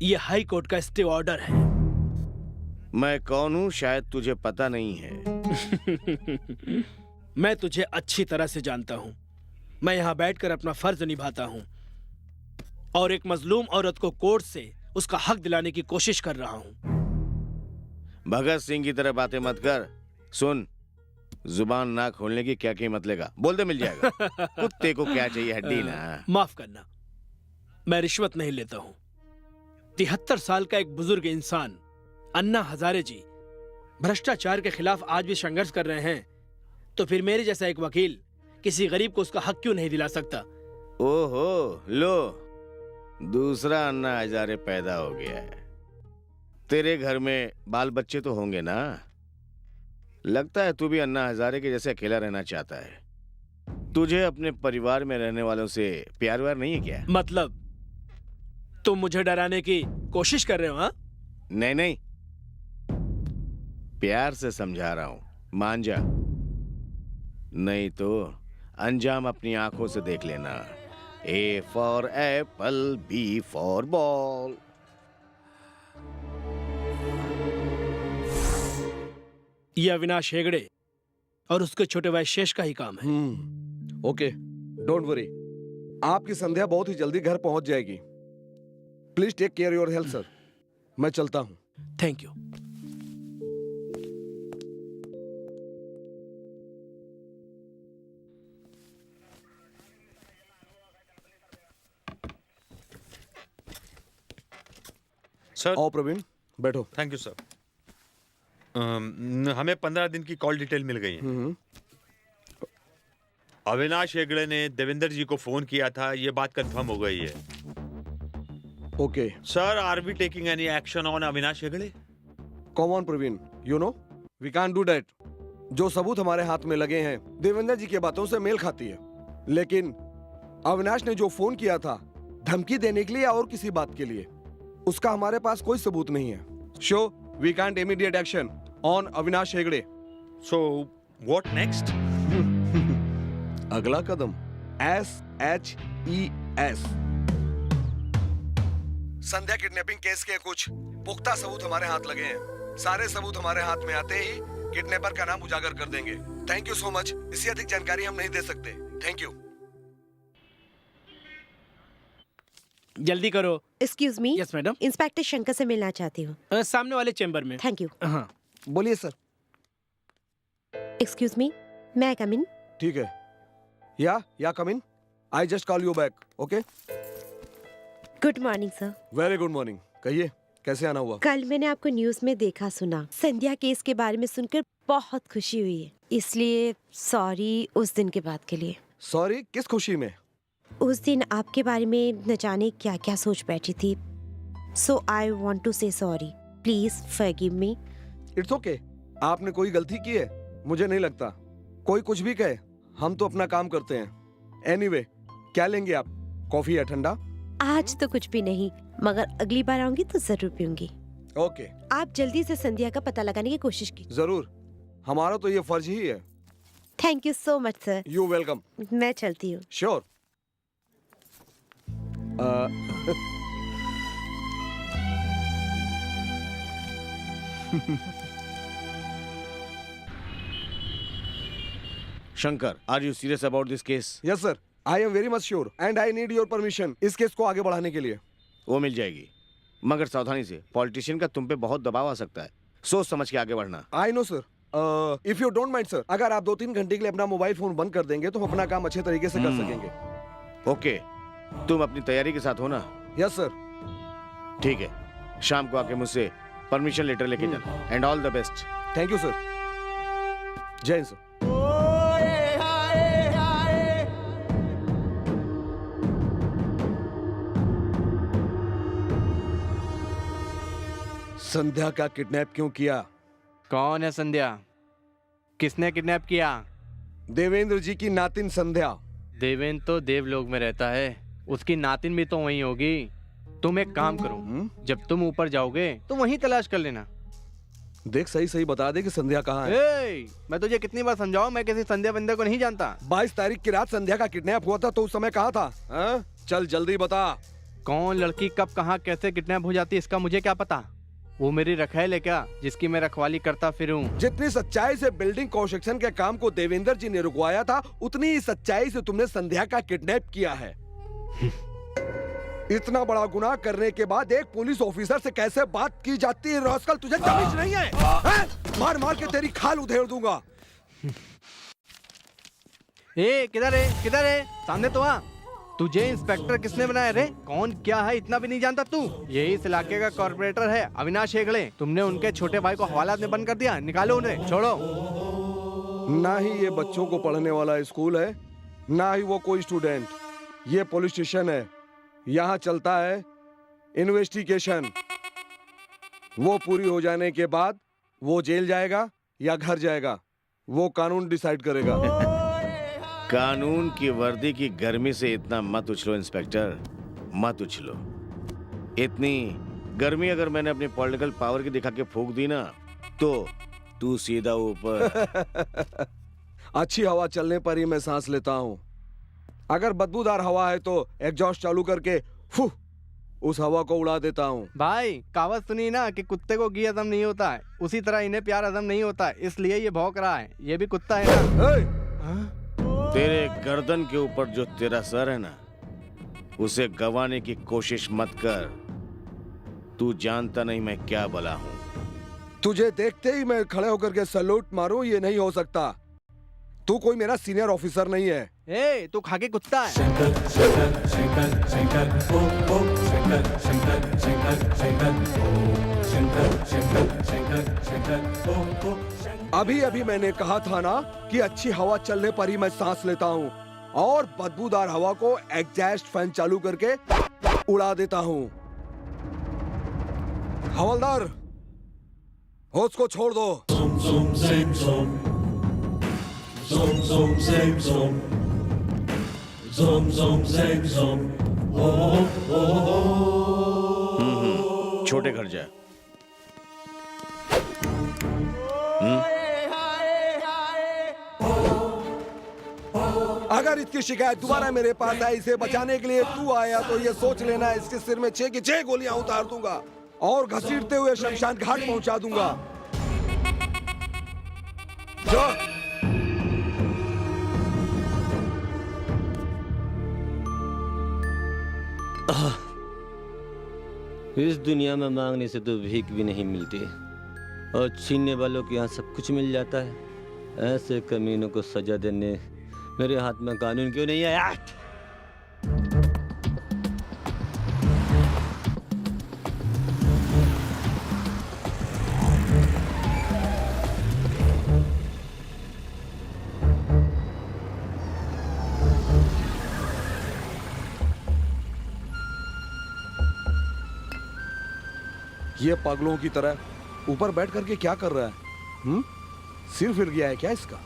ये high court का स्टे ऑर्डर है। मैं कौन हूं शायद तुझे पता नहीं है। मैं तुझे अच्छी तरह से जानता हूं। मैं यहां बैठकर अपना फर्ज निभाता हूं और एक मजलूम औरत को कोर्ट से उसका हक दिलाने की कोशिश कर रहा हूं। भगत सिंह की तरह बातें मत कर। सुन, जुबान ना खोलने की क्या कीमत लेगा? बोल दे, मिल जाएगा। कुत्ते को क्या चाहिए, हड्डी ना। माफ करना, मैं रिश्वत नहीं लेता हूं। 73 साल का एक बुजुर्ग इंसान अन्ना हजारे जी भ्रष्टाचार के खिलाफ आज भी संघर्ष कर रहे हैं, तो फिर मेरे जैसा एक वकील किसी गरीब को उसका हक क्यों नहीं दिला सकता? ओहो, लो, दूसरा अन्ना हजारे पैदा हो गया है। तेरे घर में बाल बच्चे तो होंगे ना? लगता है तू भी अन्ना हजारे के जैसे अकेला रहना चाहता है। तुझे अपने परिवार में रहने वालों से प्यार व्यार नहीं है क्या? मतलब तुम मुझे डराने की कोशिश कर रहे हो? हाँ? नहीं नहीं, प्यार से समझा रहा हूं, मान जा, नहीं तो अंजाम अपनी आंखों से देख लेना। A for apple, B for ball। ये अविनाश हेगड़े और उसके छोटे भाई शेष का ही काम है। ओके, डोंट वरी, आपकी संध्या बहुत ही जल्दी घर पहुंच जाएगी। Please take care your health sir. मैं चलता हूं। Thank you. सर। आओ प्रवीण, बैठो। Thank you sir. हमें 15 दिन की कॉल डिटेल मिल गई है। अविनाश हेगड़े ने देवेंद्र जी को फोन किया था, ये बात कंफर्म हो गई है। Okay sir, are we taking any action on Avinash Hegde? Come on Praveen, you know we can't do that. जो सबूत हमारे हाथ में लगे हैं देवेंद्र जी की बातों से मेल खाती है, लेकिन अविनाश ने जो फोन किया था धमकी देने के लिए या और किसी बात के लिए, उसका हमारे पास कोई सबूत नहीं है। So we can't immediate action on Avinash Hegde. So what next? अगला कदम SHES। संध्या किडनैपिंग केस के कुछ पुख्ता सबूत हमारे हाथ लगे हैं। सारे सबूत हमारे हाथ में आते ही किडनैपर का नाम उजागर कर देंगे। Thank you so much. इससे अधिक जानकारी हम नहीं दे सकते। Thank you. जल्दी करो। Excuse me. Yes madam. Inspector Shankar से मिलना चाहती हूँ। सामने वाले चेंबर में। Thank you. हाँ बोलिए सर। एक्सक्यूज मी, मैं कम इन? ठीक है, या come in. I just call you back. Okay, good morning sir. Very good morning. कहिए, कैसे आना हुआ? कल मैंने आपको न्यूज में देखा सुना। संध्या केस के बारे में सुनकर बहुत खुशी हुई है, इसलिए सॉरी उस दिन के बाद के लिए। सॉरी किस खुशी में? उस दिन आपके बारे में न जाने क्या क्या सोच बैठी थी। सो आई वॉन्ट टू से sorry, please forgive me. It's okay, आपने कोई गलती की है? मुझे नहीं लगता। कोई कुछ भी कहे, हम तो अपना काम करते हैं। एनीवे, क्या लेंगे आप, कॉफी या ठंडा? आज तो कुछ भी नहीं, मगर अगली बार आऊंगी तो जरूर पीऊंगी। ओके। आप जल्दी से संध्या का पता लगाने की कोशिश की। जरूर, हमारा तो ये फर्ज ही है। Thank you so much sir. You welcome. मैं चलती हूँ। Sure. Shankar, are you serious about this case? Yes sir, I am very much sure and I need your permission इस केस को आगे बढ़ाने के लिए। वो मिल जाएगी, मगर सावधानी से। पॉलिटिशियन का तुम पे बहुत दबाव आ सकता है, सोच समझ के आगे बढ़ना। I know sir, if you don't mind sir, अगर आप 2-3 घंटे के लिए अपना मोबाइल फोन बंद कर देंगे तो हम अपना काम अच्छे तरीके से कर सकेंगे। ओके, तुम अपनी तैयारी के साथ हो ना? Yes sir. ठीक है, शाम को आके मुझसे परमिशन लेटर लेके जाना। And all the best. Thank you sir. जय हिंद सर। संध्या का किडनैप क्यों किया? कौन है संध्या? किसने किडनैप किया? देवेंद्र जी की नातिन संध्या। देवेंद्र तो देवलोक में रहता है, उसकी नातिन भी तो वहीं होगी। तुम एक काम करो, जब तुम ऊपर जाओगे तो वहीं तलाश कर लेना। देख, सही सही बता दे कि संध्या कहाँ है। मैं तुझे कितनी बार समझाऊं, मैं किसी संध्या बंदे को नहीं जानता। 22 तारीख की रात संध्या का किडनैप हुआ था, तो उस समय कहाँ था? चल जल्दी बता। कौन लड़की कब कहाँ कैसे किडनैप हो जाती है इसका मुझे क्या पता। वो मेरी रखैल है क्या, जिसकी मैं रखवाली करता फिरूं? जितनी सच्चाई से बिल्डिंग कंस्ट्रक्शन के काम को देवेंद्र जी ने रुकवाया था, उतनी ही सच्चाई से तुमने संध्या का किडनैप किया है। इतना बड़ा गुनाह करने के बाद एक पुलिस ऑफिसर से कैसे बात की जाती है? रास्कल, तुझे तमीज नहीं है? मार मार के तेरी खाल उधेड़ दूंगा। किधर है, किधर है? सामने तो आ। तुझे इंस्पेक्टर किसने बनाया रे? कौन क्या है इतना भी नहीं जानता तू? यही इस इलाके का कॉर्पोरेटर है अविनाश हेगड़े। तुमने उनके छोटे भाई को हवालात में बंद कर दिया। निकालो उन्हें, छोड़ो। ना ही ये बच्चों को पढ़ने वाला स्कूल है, ना ही वो कोई स्टूडेंट। ये पुलिस स्टेशन है, यहाँ चलता है इन्वेस्टिगेशन। वो पूरी हो जाने के बाद वो जेल जाएगा या घर जाएगा, वो कानून डिसाइड करेगा। कानून की वर्दी की गर्मी से इतना मत उछलो इंस्पेक्टर, मत उछलो। इतनी गर्मी अगर मैंने अपनी पॉलिटिकल पावर की दिखा के फूंक दी ना, तो तू सीधा ऊपर। अच्छी हवा चलने पर ही मैं सांस लेता हूँ। अगर बदबूदार हवा है तो एग्जॉस्ट चालू करके उस हवा को उड़ा देता हूँ। भाई, कहावत सुनी ना कि कुत्ते को घी हजम नहीं होता है, उसी तरह इन्हें प्यार हजम नहीं होता है, इसलिए ये भौंक रहा है। ये भी कुत्ता है ना? तेरे गर्दन के ऊपर जो तेरा सर है ना, उसे गंवाने की कोशिश मत कर। तू जानता नहीं मैं क्या बला हूँ। तुझे देखते ही मैं खड़े होकर के सैल्यूट मारूं, ये नहीं हो सकता। तू कोई मेरा सीनियर ऑफिसर नहीं है। तू खाकी कुत्ता है। शंकर शंकर शंकर शंकर ओ शंकर शंकर शंकर शंकर ओ शंकर शंकर शंकर शंकर ओ। अभी अभी मैंने कहा था ना कि अच्छी हवा चलने पर ही मैं सांस लेता हूँ, और बदबूदार हवा को एग्जॉस्ट फैन चालू करके उड़ा देता हूँ। हवलदार, होश को छोड़ दो। Zoom zoom same zoom, zoom zoom same zoom, zoom zoom same zoom. छोटे घर जा। अगर इसकी शिकायत दोबारा मेरे पास आई, इसे बचाने के लिए तू आया, तो ये सोच लेना इसके सिर में 6 की 6 गोलियां उतार दूंगा और घसीटते हुए शमशान घाट पहुंचा दूंगा। जो इस दुनिया में मांगने से तो भीख भी नहीं मिलती, और छीनने वालों के यहाँ सब कुछ मिल जाता है। ऐसे कमीनों को सजा देने मेरे हाथ में कानून क्यों नहीं है? ये पागलों की तरह ऊपर बैठ करके क्या कर रहा है? सिर फिर गया है क्या इसका?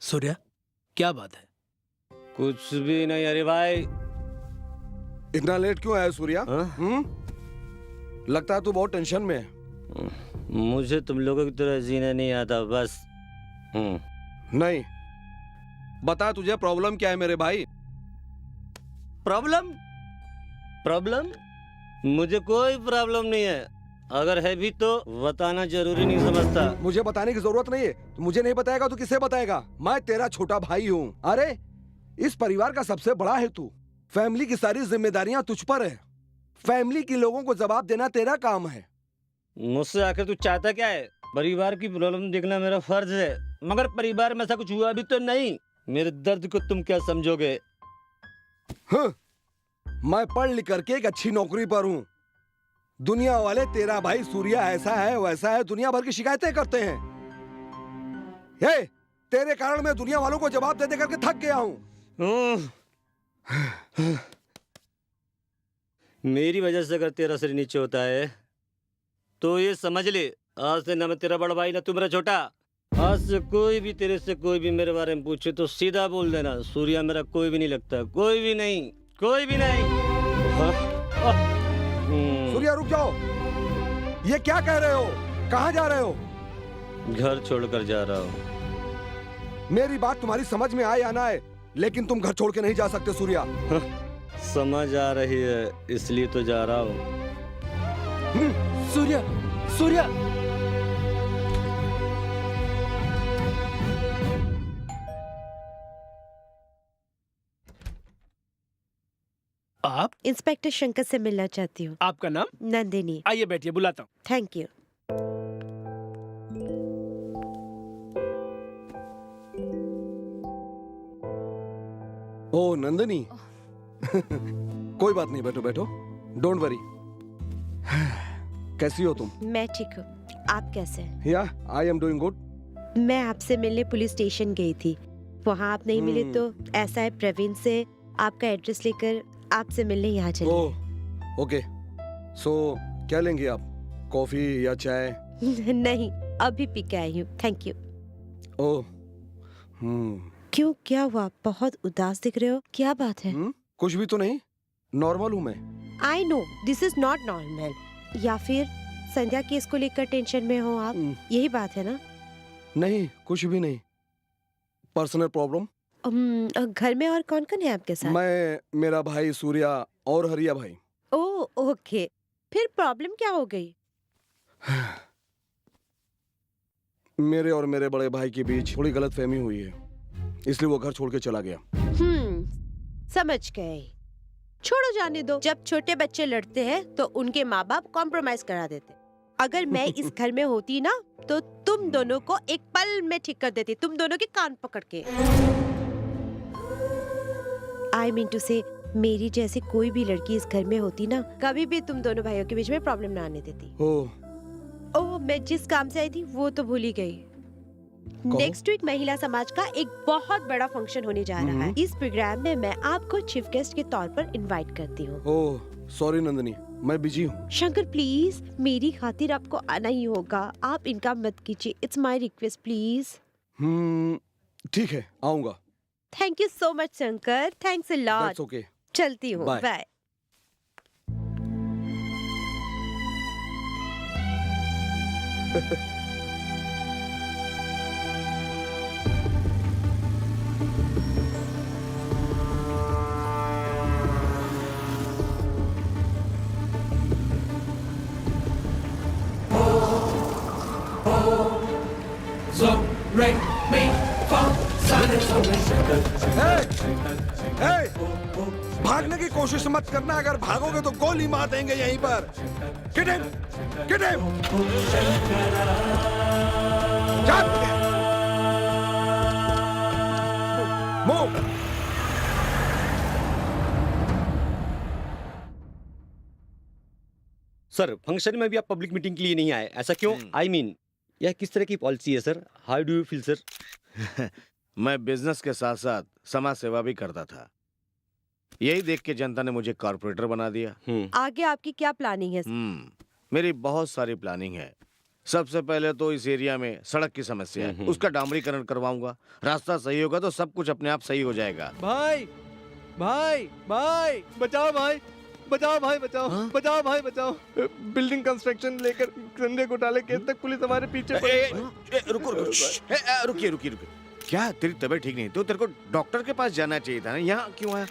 सूर्या, क्या बात है? कुछ भी नहीं। अरे भाई, इतना लेट क्यों आया सूर्या? लगता है तू बहुत टेंशन में है। मुझे तुम लोगों की तरह जीना नहीं आता, बस। नहीं, बता तुझे प्रॉब्लम क्या है मेरे भाई? प्रॉब्लम? प्रॉब्लम? मुझे कोई प्रॉब्लम नहीं है। अगर है भी तो बताना जरूरी नहीं समझता। मुझे बताने की जरूरत नहीं है। तो मुझे नहीं बताएगा तो किसे बताएगा? मैं तेरा छोटा भाई हूँ। अरे इस परिवार का सबसे बड़ा है तू। फैमिली की सारी जिम्मेदारियां तुझ पर है। फैमिली के लोगों को जवाब देना तेरा काम है। मुझसे आखिर तू चाहता क्या है? परिवार की प्रॉब्लम देखना मेरा फर्ज है, मगर परिवार में ऐसा कुछ हुआ भी तो नहीं। मेरे दर्द को तुम क्या समझोगे? मैं पढ़ लिख करके एक अच्छी नौकरी पर हूँ। दुनिया वाले तेरा भाई सूर्या ऐसा है वैसा है दुनिया भर की शिकायतें करते हैं। हे, तेरे कारण मैं दुनिया वालों को जवाब दे दे करके थक गया हूँ। मेरी वजह से अगर तेरा सिर नीचे होता है तो ये समझ ले, आज से ना मैं तेरा बड़ा भाई ना तू मेरा छोटा। आज से कोई भी तेरे से कोई भी मेरे बारे में पूछे तो सीधा बोल देना, सूर्या मेरा कोई भी नहीं लगता। कोई भी नहीं, कोई भी नहीं। सूर्या रुक जाओ। ये क्या कह रहे हो? कहाँ जा रहे हो? घर छोड़कर जा रहा हूँ। मेरी बात तुम्हारी समझ में आए या ना आए, लेकिन तुम घर छोड़ के नहीं जा सकते सूर्या। समझ आ रही है, इसलिए तो जा रहा हूँ। सूर्या, सूर्या, आप? इंस्पेक्टर शंकर से मिलना चाहती हूँ। आपका नाम? नंदिनी। आइए बैठिए, बुलाता हूँ। Thank you. ओ नंदिनी। कोई बात नहीं, बैठो बैठो, डोंट वरी। कैसी हो तुम? मैं ठीक हूँ, आप कैसे हैं? या आई एम डूइंग गुड। मैं आपसे मिलने पुलिस स्टेशन गई थी, वहाँ आप नहीं मिले तो ऐसा है प्रवीण से आपका एड्रेस लेकर आपसे मिलने यहाँ चले। ओह ओके, सो क्या लेंगे आप? कॉफी या चाय? नहीं, अभी पी के आई हूँ, थैंक यू। ओह क्यों, क्या हुआ? बहुत उदास दिख रहे हो, क्या बात है? कुछ भी तो नहीं, नॉर्मल हूँ मैं। I know this is not normal. या फिर संध्या केस को लेकर टेंशन में हो आप, यही बात है ना? नहीं, कुछ भी नहीं, पर्सनल प्रॉब्लम। घर में और कौन कौन है आपके साथ? मैं, मेरा भाई सूर्या और हरिया भाई। ओह ओके, फिर प्रॉब्लम क्या हो गई? मेरे और मेरे बड़े भाई के बीच थोड़ी गलतफहमी हुई है, इसलिए वो घर छोड़ के चला गया। समझ गए, छोड़ो जाने दो। जब छोटे बच्चे लड़ते हैं तो उनके माँ बाप कॉम्प्रोमाइज करा देते। अगर मैं इस घर में होती ना तो तुम दोनों को एक पल में ठीक कर देती, तुम दोनों के कान पकड़ के। आई मीन टू से, मेरी जैसी कोई भी लड़की इस घर में होती ना, कभी भी तुम दोनों भाइयों के बीच में प्रॉब्लम ना आने देती। ओह, मैं जिस काम से आई थी वो तो भूल ही गई। नेक्स्ट वीक महिला समाज का एक बहुत बड़ा फंक्शन होने जा रहा है। इस प्रोग्राम में मैं आपको चीफ गेस्ट के तौर पर इनवाइट करती हूँ। ओह सॉरी नंदिनी, मैं बिजी हूँ। शंकर प्लीज, मेरी खातिर आपको आना ही होगा, आप इनका मत कीजिए, इट्स माय रिक्वेस्ट प्लीज। ठीक है, आऊंगा। Thank you so much Shankar, thanks a lot. That's okay. चलती हूँ, बाय। भागने की कोशिश मत करना, अगर भागोगे तो गोली मार देंगे यहीं पर। Get him! Get him! Move! Sir function में भी आप पब्लिक मीटिंग के लिए नहीं आए, ऐसा क्यों? आई मीन यह किस तरह की पॉलिसी है sir? How do you feel sir? मैं बिजनेस के साथ साथ समाज सेवा भी करता था। यही देख के जनता ने मुझे कॉर्पोरेटर बना दिया। आगे आपकी क्या प्लानिंग है? मेरी बहुत सारी प्लानिंग है। सबसे पहले तो इस एरिया में सड़क की समस्या है, उसका डामरीकरण करवाऊंगा। रास्ता सही होगा तो सब कुछ अपने आप सही हो जाएगा। भाई भाई भाई बचाओ भाई, बचाओ भाई, बचाओ बचाओ भाई, बचाओ। बिल्डिंग कंस्ट्रक्शन लेकर धंधे घोटाले केस तक पुलिस हमारे पीछे पड़ी। रुको रुकिए रुकिए। क्या तेरी तबीयत ठीक नहीं तो तेरे को डॉक्टर के पास जाना चाहिए था ना, यहाँ क्यों आया?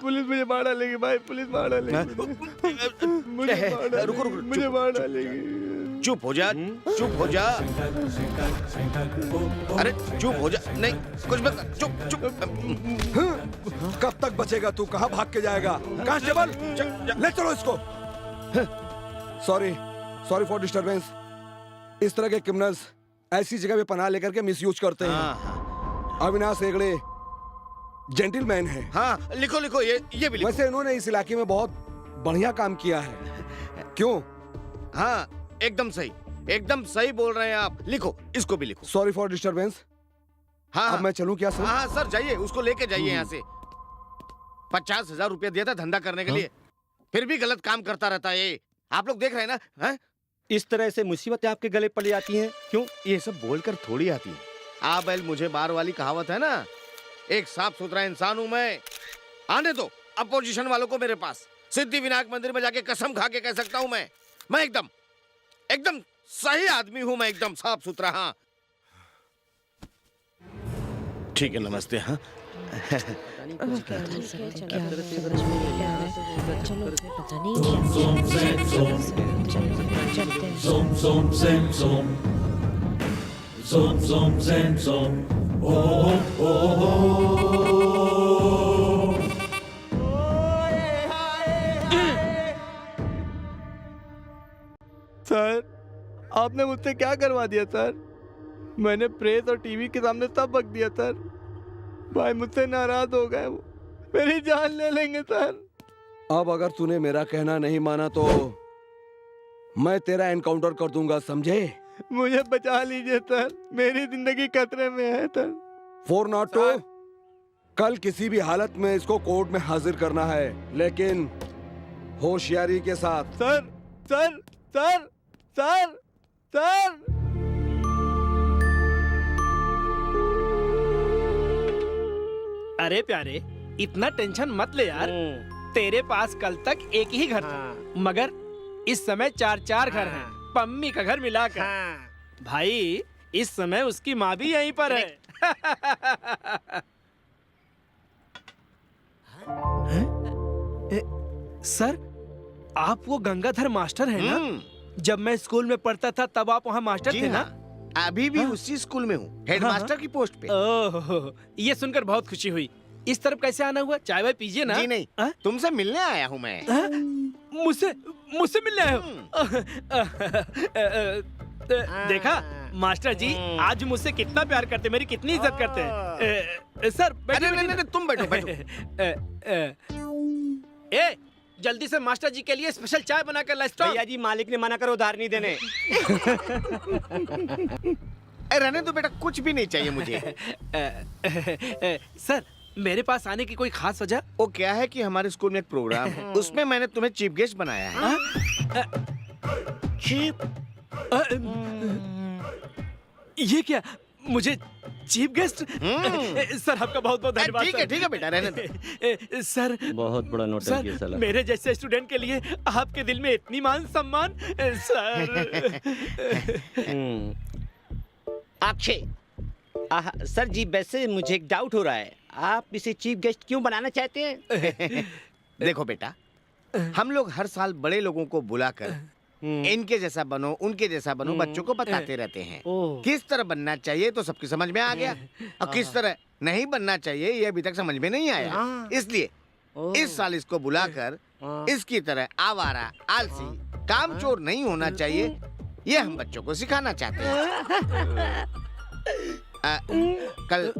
पुलिस मुझे मार डालेगी भाई, पुलिस मार डालेगी। रुको मुझे मार डालेगी। चुप हो जा, चुप हो जा। अरे चुप हो जा, नहीं कुछ मत, चुप चुप। कब तक बचेगा तू? कहाँ भाग के जाएगा? कांस्टेबल ले चलो इसको। Sorry for disturbance. इस तरह के क्रिमिनल्स ऐसी जगह पे पनाह लेकर के मिसयूज करते हैं। अविनाश हेगड़े जेंटलमैन है। हाँ लिखो लिखो, ये भी लिखो। वैसे इन्होंने इस इलाके में बहुत बढ़िया काम किया है। क्यों? हाँ एकदम सही बोल रहे हैं आप। लिखो, इसको भी लिखो। Sorry for disturbance. हाँ अब मैं चलूं क्या सर? हाँ सर जाइए, उसको लेके जाइए यहाँ से। 50,000 रुपया दिया था धंधा करने के लिए, फिर भी गलत काम करता रहता है ये। आप लोग देख रहे हैं ना? है? इस तरह से मुसीबतें आपके गले पड़ जाती हैं क्यों? ये सब बोलकर थोड़ी आती है। आ बैल मुझे बार वाली कहावत है ना। एक साफ सुथरा इंसान हूं मैं। आने दो अपोजिशन वालों को मेरे पास। सिद्धि विनायक मंदिर में जाके कसम खा के कह सकता हूं मैं एकदम सही आदमी हूं मैं, एकदम साफ सुथरा। हाँ ठीक है, नमस्ते। हाँ सर आपने मुझसे क्या करवा दिया सर? मैंने प्रेस और टीवी के सामने सब बक दिया सर। भाई मुझसे नाराज हो गए, वो मेरी जान ले लेंगे सर। अब अगर तूने मेरा कहना नहीं माना तो मैं तेरा एनकाउंटर कर दूंगा, समझे? मुझे बचा लीजिए सर, मेरी जिंदगी खतरे में है सर। 402 कल किसी भी हालत में इसको कोर्ट में हाजिर करना है, लेकिन होशियारी के साथ। Sir sir sir sir sir अरे प्यारे, इतना टेंशन मत ले यार। तेरे पास कल तक एक ही घर था, मगर इस समय 4 घर हैं, पम्मी का घर मिलाकर। भाई इस समय उसकी माँ भी यहीं पर है। सर आप वो गंगाधर मास्टर हैं ना? जब मैं स्कूल में पढ़ता था तब आप वहाँ मास्टर थे ना? अभी भी उसी स्कूल में हूँ, हेडमास्टर की पोस्ट पे। ओह, ये सुनकर बहुत खुशी हुई। इस तरफ कैसे आना हुआ? चाय वाय पीजिए ना। जी नहीं, तुमसे मिलने आया हूँ मैं। मुझसे मिलने आए हो? देखा मास्टर जी आज मुझसे कितना प्यार करते, मेरी कितनी इज्जत करते हैं। सर बैठो, तुम बैठो। ए जल्दी से मास्टर जी के लिए स्पेशल चाय बना कर ला। भैया जी मालिक ने मना करो, उधार नहीं देने। रहने दो बेटा, कुछ भी नहीं चाहिए मुझे। सर मेरे पास आने की कोई खास वजह? वो क्या है कि हमारे स्कूल में एक प्रोग्राम है, उसमें मैंने तुम्हें चीफ गेस्ट बनाया है। चीफ? ये क्या, मुझे चीफ गेस्ट? सर आपका बहुत बहुत धन्यवाद। ठीक है बेटा, रहने दो। सर बहुत बड़ा नोटंकी है साला। मेरे जैसे स्टूडेंट के लिए आपके दिल में इतनी मान सम्मान। सर अक्षय सर जी, वैसे मुझे एक डाउट हो रहा है, आप इसे चीफ गेस्ट क्यों बनाना चाहते हैं? देखो बेटा, हम लोग हर साल बड़े लोगों को बुलाकर इनके जैसा बनो, उनके जैसा बनो, बच्चों को बताते रहते हैं। किस तरह बनना चाहिए तो सबकी समझ में आ गया, और किस तरह नहीं बनना चाहिए ये अभी तक समझ में नहीं आया। इसलिए इस साल इसको बुलाकर इसकी तरह आवारा, आलसी, कामचोर नहीं होना चाहिए, ये हम बच्चों को सिखाना चाहते हैं। कल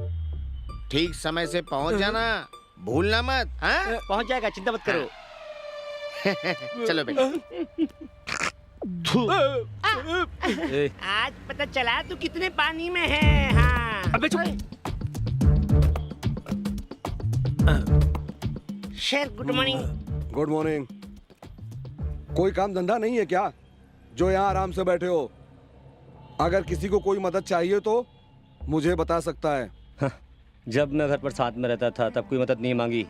ठीक समय से पहुंच जाना, भूलना मत। हाँ? पहुंच जाएगा, चिंता मत करो। चलो बेटा। आज पता चला तू कितने पानी में है। हाँ अबे चुप। Sir good morning. Good morning. कोई काम धंधा नहीं है क्या जो यहाँ आराम से बैठे हो? अगर किसी को कोई मदद चाहिए तो मुझे बता सकता है। जब मैं घर पर साथ में रहता था तब कोई मदद नहीं मांगी,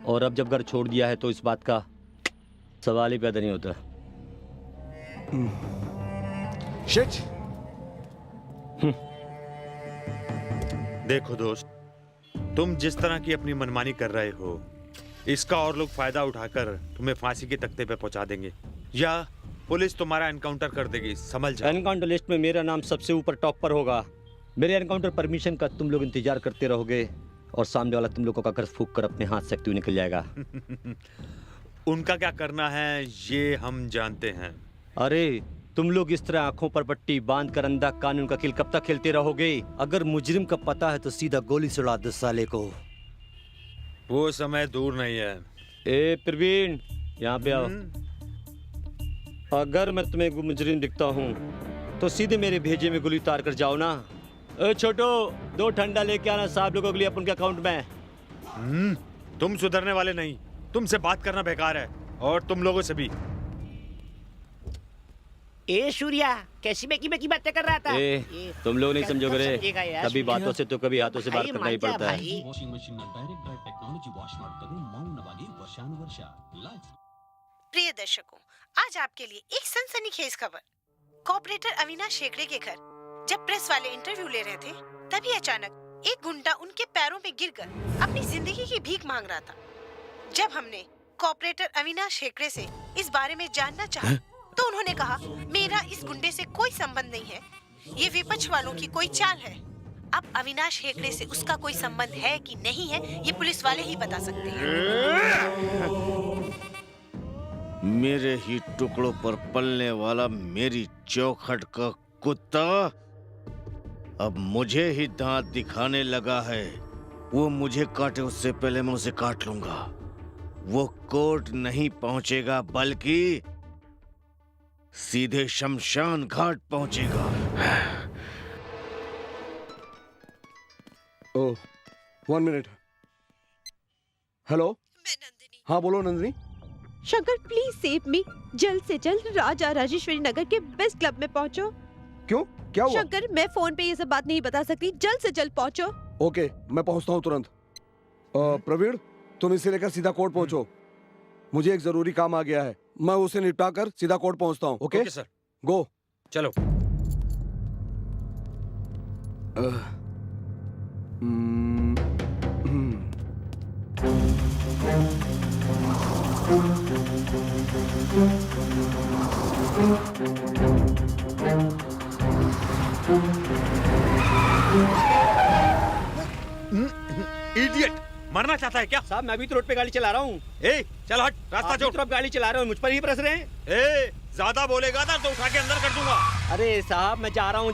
और अब जब घर छोड़ दिया है तो इस बात का सवाल ही पैदा नहीं होता। शिट। देखो दोस्त, तुम जिस तरह की अपनी मनमानी कर रहे हो, इसका और लोग फायदा उठाकर तुम्हें फांसी के तख्ते पे पहुंचा देंगे, या पुलिस तुम्हारा एनकाउंटर कर देगी। समझ जाओ। एनकाउंटर लिस्ट में मेरा नाम सबसे ऊपर टॉप पर होगा। मेरे एनकाउंटर परमिशन का तुम लोग इंतजार करते रहोगे और सामने वाला तुम लोगों का घर फूंक कर अपने हाथ से एक्टिव निकल जाएगा। उनका क्या करना है ये हम जानते हैं। अरे तुम लोग इस तरह आंखों पर पट्टी बांध कर अंधा कानून का खेल कब तक खेलते रहोगे? अगर मुजरिम का पता है तो सीधा गोली से उड़ा दो साले को। वो समय दूर नहीं है। ए प्रवीण, यहाँ पे आओ। अगर मैं तुम्हें मुजरिम दिखता हूँ तो सीधे मेरे भेजे में गोली उतार कर जाओ ना। ए छोटो, 2 ठंडा लेके आना साहब लोगों के लिए अपन के अकाउंट में। तुम सुधरने वाले नहीं। तुमसे बात करना बेकार है, और तुम लोगों से भी। ए सूर्या, कैसी बेकी बेकी बातें कर रहा था? तुम लोग नहीं समझोगे रे, कभी बातों से तो कभी हाथों से बात करना ही पड़ता है। प्रिय दर्शकों, आज आपके लिए एक सनसनीखेज खबर। कॉर्पोरेटर अविनाश हेगड़े के घर जब प्रेस वाले इंटरव्यू ले रहे थे, तभी अचानक एक गुंडा उनके पैरों में गिरकर अपनी जिंदगी की भीख मांग रहा था। जब हमने कॉर्पोरेटर अविनाश हेगड़े से इस बारे में जानना चाहा, तो उन्होंने कहा, मेरा इस गुंडे से कोई संबंध नहीं है, ये विपक्ष वालों की कोई चाल है। अब अविनाश हेगड़े से उसका कोई संबंध है कि नहीं है, ये पुलिस वाले ही बता सकते हैं। मेरे ही टुकड़ों पर पलने वाला मेरी चौखट का कुत्ता अब मुझे ही दांत दिखाने लगा है। वो मुझे काटे उससे पहले मैं उसे काट लूंगा। वो कोर्ट नहीं पहुंचेगा, बल्कि सीधे शमशान घाट पहुंचेगा। ओह, 1 मिनट। हेलो। मैं नंदिनी। हाँ बोलो Nandini. Shankar please save me. जल्द से जल्द राजा राजेश्वरी नगर के बेस्ट क्लब में पहुंचो। क्यों, क्या हुआ? शंकर, मैं फोन पे ये सब बात नहीं बता सकती, जल्द से जल्द पहुंचो। ओके, मैं पहुंचता हूँ तुरंत। प्रवीण, तुम इसे लेकर सीधा कोर्ट पहुंचो। मुझे एक जरूरी काम आ गया है, मैं उसे निपटा कर सीधा कोर्ट पहुंचता हूँ। Okay sir. गो। चलो। इडियट, मरना चाहता है क्या? साहब मैं भी तो रोड पे गाड़ी चला रहा हूँ। चल हट, रास्ता छोड़। आप गाड़ी चला रहे हो, मुझ पर ही बरस रहे हैं। ज्यादा बोलेगा ना तो उठा के अंदर कर दूंगा। अरे साहब मैं जा रहा हूँ।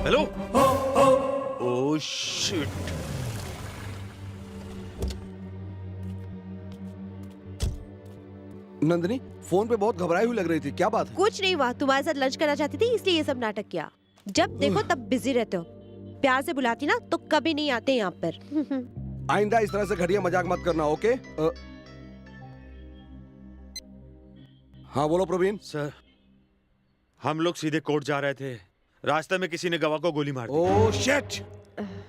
Hello. Oh shit. Nandini, phone पे बहुत घबराई हुई लग रही थी, क्या बात है? कुछ नहीं हुआ, तुम्हारे साथ लंच करना चाहती थी इसलिए ये सब नाटक किया। जब देखो तब बिजी रहते हो। प्यार से बुलाती ना तो कभी नहीं आते यहाँ पर। आइंदा इस तरह से घटिया मजाक मत करना, ओके? हाँ बोलो प्रवीण। सर, हम लोग सीधे कोर्ट जा रहे थे, रास्ते में किसी ने गवाह को गोली मार दी। Oh shit,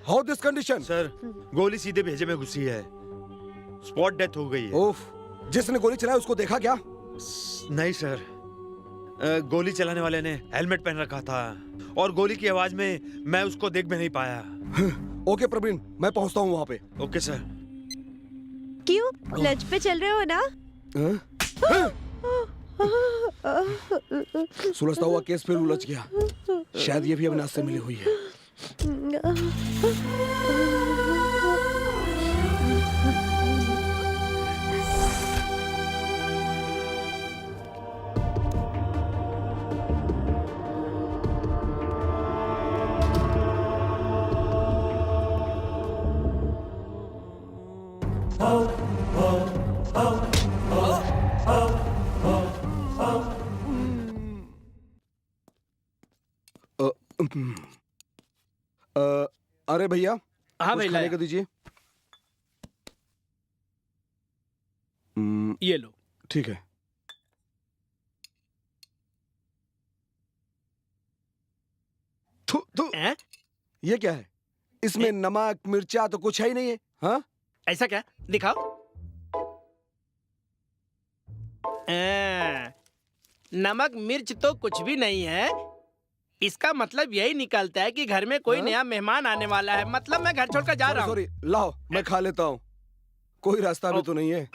how this condition? Sir, गोली सीधे भेजे में घुसी है, स्पॉट डेथ हो गई है। ओफ, जिसने गोली चलाई उसको देखा क्या? नहीं सर, गोली चलाने वाले ने हेलमेट पहन रखा था और गोली की आवाज में मैं उसको देख भी नहीं पाया। ओके प्रवीण, मैं पहुंचता हूँ वहाँ पे। Okay sir. क्यों, लंच पे चल रहे हो ना? सुलझता हुआ केस फिर उलझ गया। शायद ये भी अविनाश से मिली हुई है। अरे भैया, हाँ कुछ भाई, खाने लाया। को दीजिए। ये लो। ठीक है। थू, थू। ये क्या है? इसमें नमक मिर्चा तो कुछ है ही नहीं है। हाँ, ऐसा क्या? दिखाओ। नमक मिर्च तो कुछ भी नहीं है। इसका मतलब यही निकलता है कि घर में कोई नया मेहमान आने वाला है। मतलब मैं घर छोड़कर जा रहा हूँ। सॉरी, लाओ मैं खा लेता हूँ। कोई रास्ता भी तो नहीं है।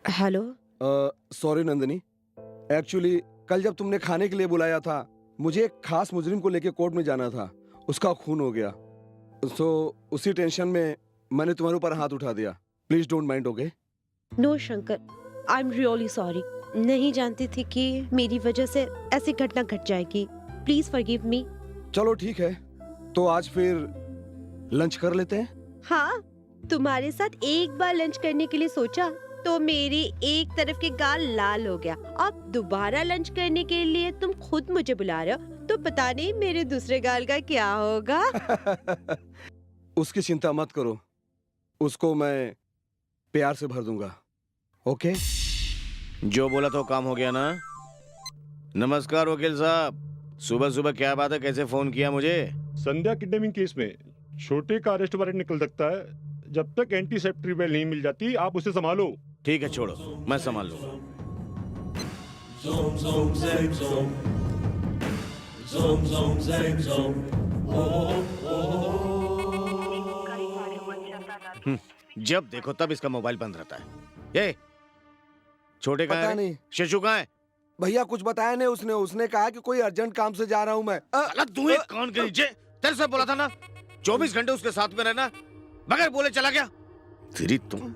हेलो। सॉरी नंदिनी, एक्चुअली कल जब तुमने खाने के लिए बुलाया था, मुझे एक खास मुजरिम को लेके कोर्ट में जाना था। उसका खून हो गया, सो उसी टेंशन में मैंने तुम्हारे ऊपर हाथ उठा दिया। Please don't mind, okay? No Shankar, I am really sorry. नहीं जानती थी कि मेरी वजह से ऐसी घटना घट जाएगी। Please forgive me. चलो ठीक है, तो आज फिर लंच कर लेते हैं। हाँ, तुम्हारे साथ एक बार लंच करने के लिए सोचा तो मेरी एक तरफ के गाल लाल हो गया। अब दोबारा लंच करने के लिए तुम खुद मुझे बुला रहे हो, तो पता नहीं मेरे दूसरे गाल का क्या होगा। उसकी चिंता मत करो, उसको मैं प्यार से भर दूंगा, ओके? जो बोला तो काम हो गया ना? नमस्कार वकील साहब, सुबह सुबह क्या बात है, कैसे फोन किया मुझे? संध्या किडनैपिंग केस में छोटे का अरेस्ट वारंट निकल सकता है। जब तक एंटीसेप्टरी बेल नहीं मिल जाती, आप उसे संभालो। ठीक है, छोड़ो, मैं संभाल लूंगा। Zoom, zoom, zang, zoom. Zoom, zoom, zang, zoom. जब देखो तब इसका मोबाइल बंद रहता है। ये छोटे कहाँ पता है? नहीं। शशु कहाँ है? भैया कुछ बताया नहीं उसने। उसने कहा कि कोई अर्जेंट काम से जा रहा हूँ मैं। तू एक कान के नीचे, तेरे से बोला था ना 24 घंटे उसके साथ में रहना, बगैर बोले चला गया। तेरी तुम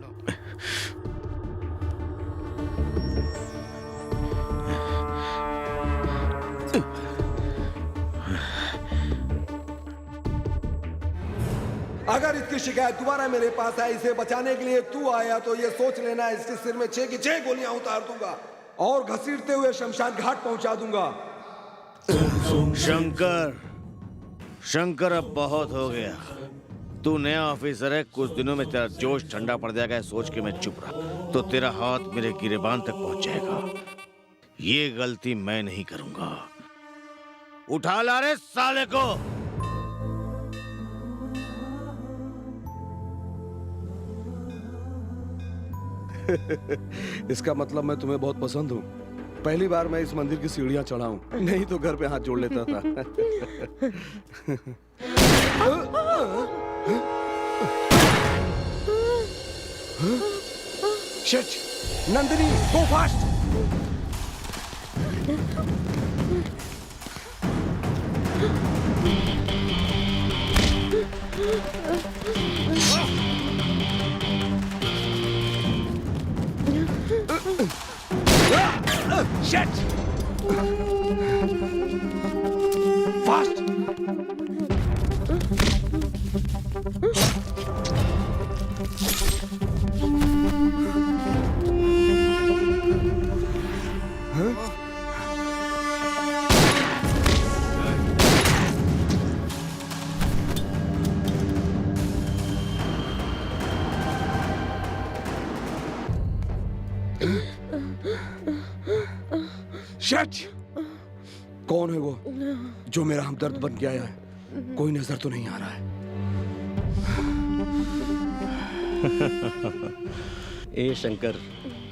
अगर इसकी शिकायत दोबारा मेरे पास है, इसे बचाने के लिए तू आया, तो ये सोच लेना इसके सिर में 6 की 6 गोलियां उतार दूंगा और घसीटते हुए शमशान घाट पहुंचा दूंगा। शंकर, शंकर अब बहुत हो गया। तू नया ऑफिसर है, कुछ दिनों में तेरा जोश ठंडा पड़ जाएगा। सोच के मैं चुप रहा तो तेरा हाथ मेरे गिरेबान तक पहुंच जाएगा। ये गलती मैं नहीं करूंगा। उठा ला रे साले को। इसका मतलब मैं तुम्हें बहुत पसंद हूँ। पहली बार मैं इस मंदिर की सीढ़ियां चढ़ा हूँ, नहीं तो घर पे हाथ जोड़ लेता था। शिट! नंदिनी, गो फास्ट! Shit! Fast! Shit! कौन है वो जो मेरा हमदर्द बन के आया है? कोई नजर तो नहीं आ रहा है। ए शंकर,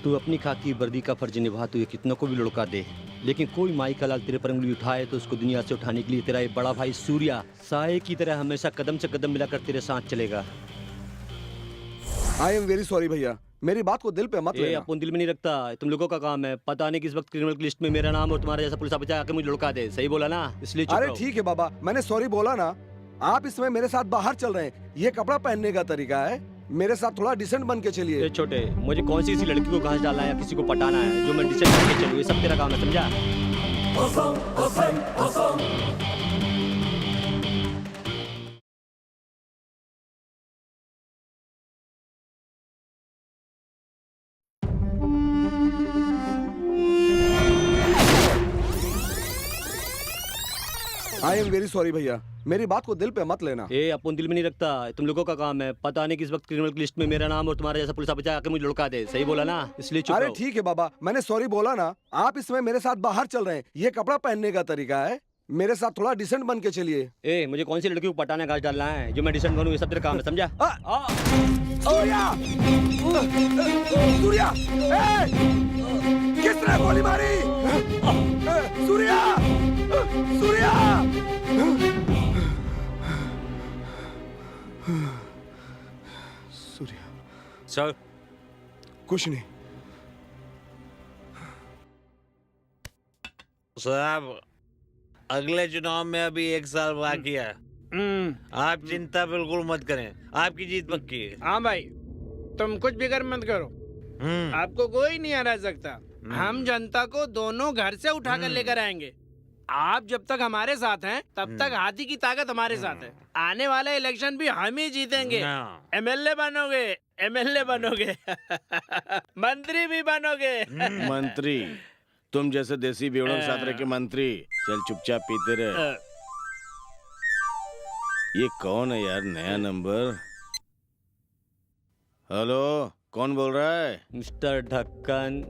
तू अपनी खाकी वर्दी का फर्ज निभाते हुए कितनों को भी लुढ़का दे, लेकिन कोई माई का लाल तेरे पर उंगली उठाए तो उसको दुनिया से उठाने के लिए तेरा ये बड़ा भाई सूर्या साये की तरह हमेशा कदम से कदम मिलाकर तेरे साथ चलेगा। आई एम वेरी सॉरी भैया, मेरी बात को दिल पे मत लेना। अपन दिल में नहीं रखता, तुम लोगों का काम है। पता नहीं किस वक्त क्रिमिनल की लिस्ट में मेरा नाम और तुम्हारा जैसा पुलिस ऑफिसर आके मुझे लुढ़का दे। सही बोला ना? इसलिए चुप अरे रहो। ठीक है बाबा, मैंने सॉरी बोला ना। आप इसमें मेरे साथ बाहर चल रहे हैं, ये कपड़ा पहनने का तरीका है? मेरे साथ थोड़ा डिसेंट बन के चलिए। ए छोटे, मुझे कौन सी किसी लड़की को घास डालना है या किसी को पटाना है जो मैं डिसाइड करके चलूँ, ये सब तेरा काम है, समझा? आई एम वेरी सॉरी भैया, मेरी बात को दिल पे मत लेना। ए अपन दिल में नहीं रखता, तुम लोगों का काम है। पता नहीं किस वक्त क्रिमिनल की लिस्ट में मेरा नाम और तुम्हारा जैसा पुलिस ऑफिसर आकर मुझे लुढ़का दे। सही बोला ना? इसलिए चुप अरे रहो। ठीक है बाबा, मैंने सॉरी बोला ना। आप इसमें मेरे साथ बाहर चल रहे हैं, ये कपड़ा पहनने का तरीका है। मेरे साथ थोड़ा डिसेंट बन के चलिए। ए मुझे कौन सी लड़की को पटाना घास डालना है जो मैं डिसेंट बनूं, ये सब तेरा काम है, समझा? सूर्या! सूर्या! किसने गोली मारी? सूर्या! सूर्या! सूर्या सर, कुछ नहीं साहब, अगले चुनाव में अभी 1 साल बाकी है। आप चिंता बिल्कुल मत करें, आपकी जीत पक्की है। हाँ भाई, तुम कुछ फिक्र मत करो, आपको कोई नहीं हरा सकता। हम जनता को दोनों घर से उठाकर लेकर आएंगे। आप जब तक हमारे साथ हैं तब तक हाथी की ताकत हमारे साथ है। आने वाला इलेक्शन भी हम ही जीतेंगे। एमएलए बनोगे, एमएलए बनोगे मंत्री भी बनोगे। मंत्री? तुम जैसे देसी बेवड़ों के साथ रह के मंत्री? चल चुपचाप पीते रहे। ये कौन है यार, नया नंबर? हेलो, कौन बोल रहा है? मिस्टर ढक्कन,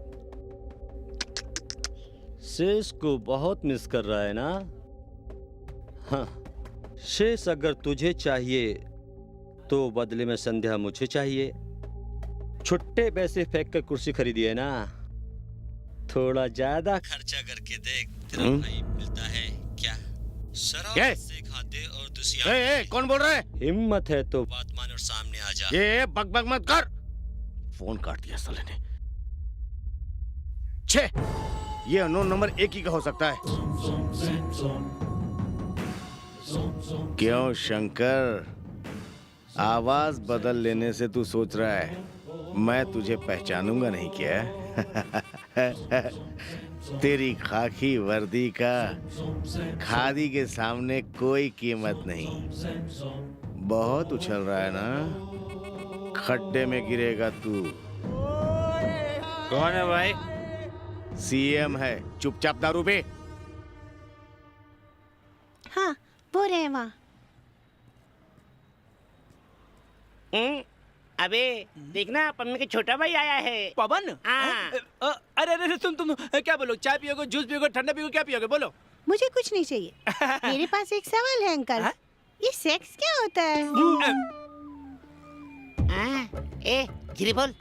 शेष को बहुत मिस कर रहा है ना? हाँ, शेष अगर तुझे चाहिए तो बदले में संध्या मुझे चाहिए। छुट्टे पैसे फेंक कर कुर्सी खरीदी है ना, थोड़ा ज्यादा खर्चा करके देख, तेरा भाई मिलता है क्या? शराब से खाते और दूसरी कौन बोल रहा है? हिम्मत है तो बात मान और सामने आ जा। ये बक बक मत कर। फोन काट दिया साले ने। छे, ये अननोन नंबर एक ही का हो सकता है। क्यों शंकर, आवाज बदल लेने से तू सोच रहा है मैं तुझे पहचानूंगा नहीं क्या? तेरी खाकी वर्दी का खादी के सामने कोई कीमत नहीं। बहुत उछल रहा है ना, खड्डे में गिरेगा तू। कौन है भाई? सीएम है, चुपचाप दारू पे। हाँ, वो रहे वहाँ। अबे देखना, पम्मी का छोटा भाई आया है। पवन? अरे अरे तुम क्या बोलो? चाय पियोगे, जूस पियोगे, ठंडा पियोगे, क्या पियोगे? बोलो। मुझे कुछ नहीं चाहिए। मेरे पास एक सवाल है अंकल। ये सेक्स क्या होता है? ए धीरे बोल।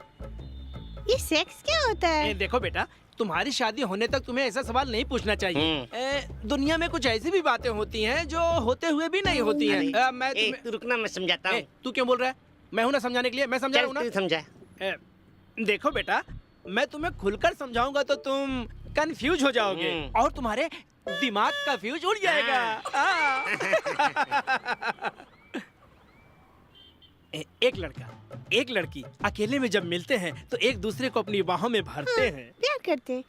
ये सेक्स क्या होता है? देखो बेटा, तुम्हारी शादी होने तक तुम्हें ऐसा सवाल नहीं पूछना चाहिए। दुनिया में कुछ ऐसी भी बातें होती हैं जो होते हुए भी नहीं होती हैं। मैं तू रुकना, मैं समझाता हूँ। तू क्यों बोल रहा है? मैं हूं ना समझाने के लिए, मैं समझा रहा हूं ना। समझा। देखो बेटा, मैं तुम्हें खुलकर समझाऊंगा तो तुम कंफ्यूज हो जाओगे और तुम्हारे दिमाग का फ्यूज उड़ जाएगा। एक लड़का, एक लड़की अकेले में जब मिलते हैं तो एक दूसरे को अपनी बाहों में भरते हैं, प्यार करते हैं।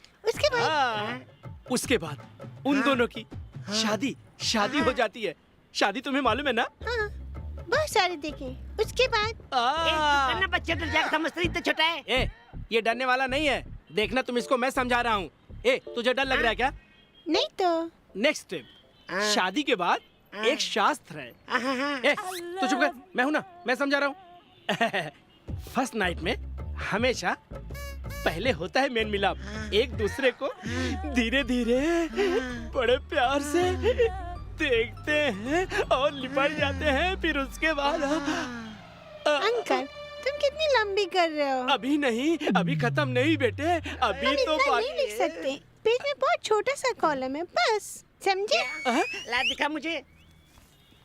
उसके बाद उन दोनों की शादी हो जाती है। शादी तुम्हें मालूम है ना? बहुत सारे देखे। उसके बाद बच्चा डर जाएगा, समझते इतना छोटा है। ये डरने वाला नहीं है। देखना तुम इसको मैं समझा रहा हूँ। तुझे डर लग रहा है क्या? नहीं तो। नेक्स्ट स्टेप, शादी के बाद एक शास्त्र है। तू चुप कर, मैं हूं ना, मैं समझा रहा हूँ। फर्स्ट नाइट में हमेशा पहले होता है मेल मिलाप। एक दूसरे को धीरे धीरे बड़े प्यार से देखते हैं और लिपट जाते हैं। फिर उसके बाद अंकल, तुम कितनी लंबी कर रहे हो? अभी नहीं, अभी खत्म नहीं बेटे, अभी तो नहीं लिख सकते। पेज में बहुत छोटा सा कॉलम है, बस समझे? ला दिखा मुझे।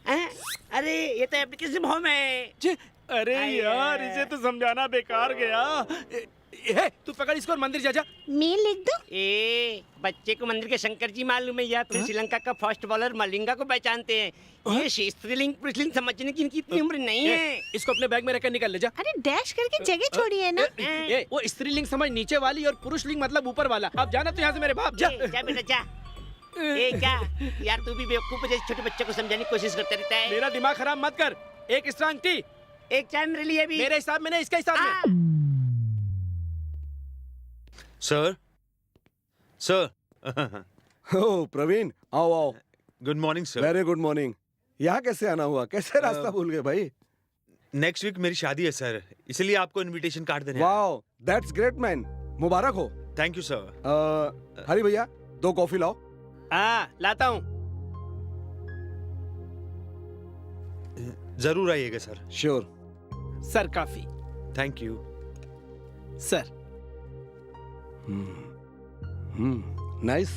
अरे ये तो एप्लीकेशन होम है। अरे यार, इसे तो समझाना बेकार गया। तू पकड़ इसको और मंदिर जा जा। मैं लिख दूं? ए बच्चे को मंदिर के शंकर जी मालूम है या तुम श्रीलंका का फास्ट बॉलर मलिंगा को पहचानते हैं? ये स्त्रीलिंग पुरुषलिंग समझने की इनकी इतनी उम्र नहीं है। इसको अपने बैग में रखकर निकल ले जा। अरे डैश करके जगह छोड़ी है ना। वो स्त्रीलिंग समझ नीचे वाली और पुरुषलिंग मतलब ऊपर वाला। अब जाना तो यहाँ से मेरे बाप। जा जा बेटा जा। ए क्या यार तू भी बेवकूफ जैसे छोटे बच्चे को समझाने की कोशिश करता रहता है। मेरा दिमाग खराब मत कर। एक स्ट्रांग टी, एक चाय मेरे लिए भी। मेरे हिसाब में नहीं, इसके हिसाब में। सर सर ओ प्रवीण, आओ आओ। Good morning sir. Very good morning. यहाँ कैसे आना हुआ? कैसे रास्ता भूल गए भाई? नेक्स्ट वीक मेरी शादी है सर, इसलिए आपको इनविटेशन कार्ड देने आया। Wow, that's great man. मुबारक हो। Thank you sir. हरी भैया 2 कॉफी लाओ। लाता हूँ। जरूर आइएगा सर। Sure sir. काफी thank you sir. Nice.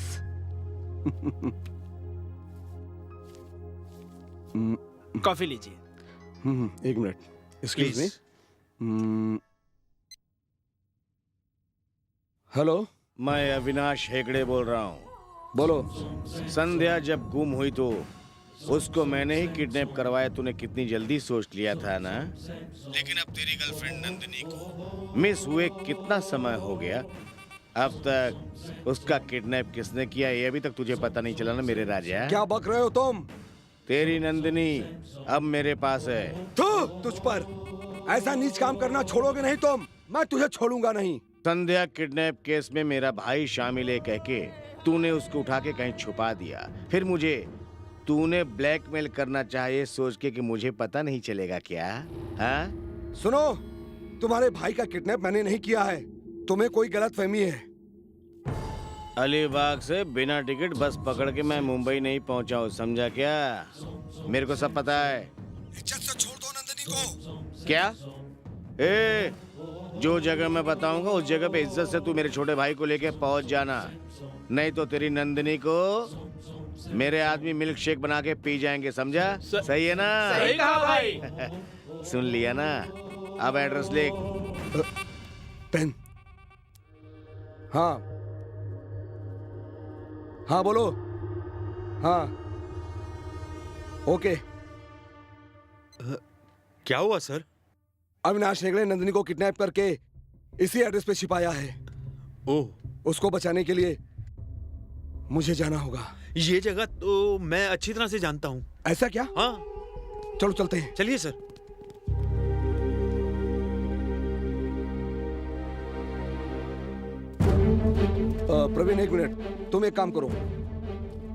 Coffee लीजिए। एक मिनट, एक्सक्यूज मी। हेलो, मैं अविनाश हेगड़े बोल रहा हूँ। बोलो। संध्या जब गुम हुई तो उसको मैंने ही किडनैप करवाया। तूने कितनी जल्दी सोच लिया था ना। लेकिन अब तेरी गर्लफ्रेंड नंदिनी को मिस हुए कितना समय हो गया? अब तक उसका किडनैप किसने किया ये अभी तक तुझे पता नहीं चला ना मेरे राजा। क्या बक रहे हो तुम? तेरी नंदिनी अब मेरे पास है। तुझ पर ऐसा नीच काम करना छोड़ोगे नहीं तुम। मैं तुझे छोड़ूंगा नहीं। संध्या किडनैप केस में मेरा भाई शामिल है कह के तूने उसको उठा के कहीं छुपा दिया। फिर मुझे तूने ब्लैकमेल करना चाहिए सोच के कि मुझे पता नहीं चलेगा क्या? हाँ? सुनो, तुम्हारे भाई का किडनैप मैंने नहीं किया है। तुम्हें कोई गलतफहमी है। अलीबाग से बिना टिकट बस पकड़ के मैं मुंबई नहीं पहुंचा हूँ, समझा क्या? मेरे को सब पता है। इज्जत से छोड़ दो नंदिनी को। क्या? जो जगह मैं बताऊंगा उस जगह पे इज्जत से तू मेरे छोटे भाई को लेके पहुंच जाना, नहीं तो तेरी नंदिनी को मेरे आदमी मिल्क शेक बना के पी जाएंगे, समझा? सही है ना? सही कहा भाई। सुन लिया ना? अब एड्रेस लिख। पेन। हाँ हाँ बोलो। हाँ ओके। क्या हुआ सर? अविनाश हेगड़े नंदिनी को किडनैप करके इसी एड्रेस पे छिपाया है। ओह, उसको बचाने के लिए मुझे जाना होगा। ये जगह तो मैं अच्छी तरह से जानता हूँ। ऐसा क्या? हाँ चलो चलते हैं। चलिए सर। प्रवीण एक मिनट, तुम एक काम करो।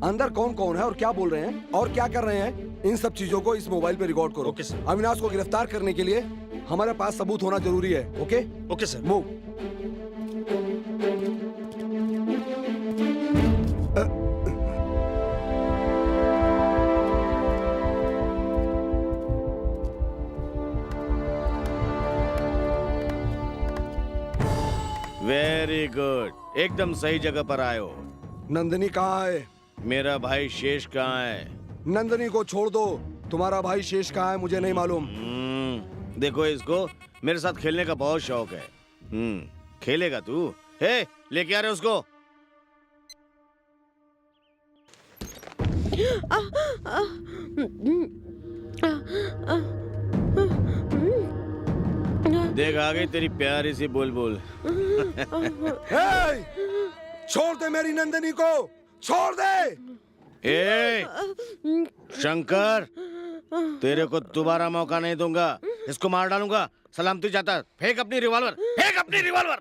अंदर कौन कौन है और क्या बोल रहे हैं और क्या कर रहे हैं, इन सब चीजों को इस मोबाइल पे रिकॉर्ड करो। Okay sir. अविनाश को गिरफ्तार करने के लिए हमारे पास सबूत होना जरूरी है। Okay okay sir. Move. Very good, एकदम सही जगह पर आए हो। नंदिनी कहाँ है? मेरा भाई शेष कहाँ है? नंदिनी को छोड़ दो। तुम्हारा भाई शेष कहाँ है मुझे नहीं मालूम। देखो इसको मेरे साथ खेलने का बहुत शौक है। खेलेगा तू? हे, लेके आ रहे उसको। देख आ गई तेरी प्यारी सी बुलबुल। छोड़ दे मेरी नंदिनी को, छोड़ दे। शंकर, तेरे को दोबारा मौका नहीं दूंगा, इसको मार डालूंगा। सलामती जाता, फेंक अपनी रिवॉल्वर, फेंक अपनी रिवॉल्वर।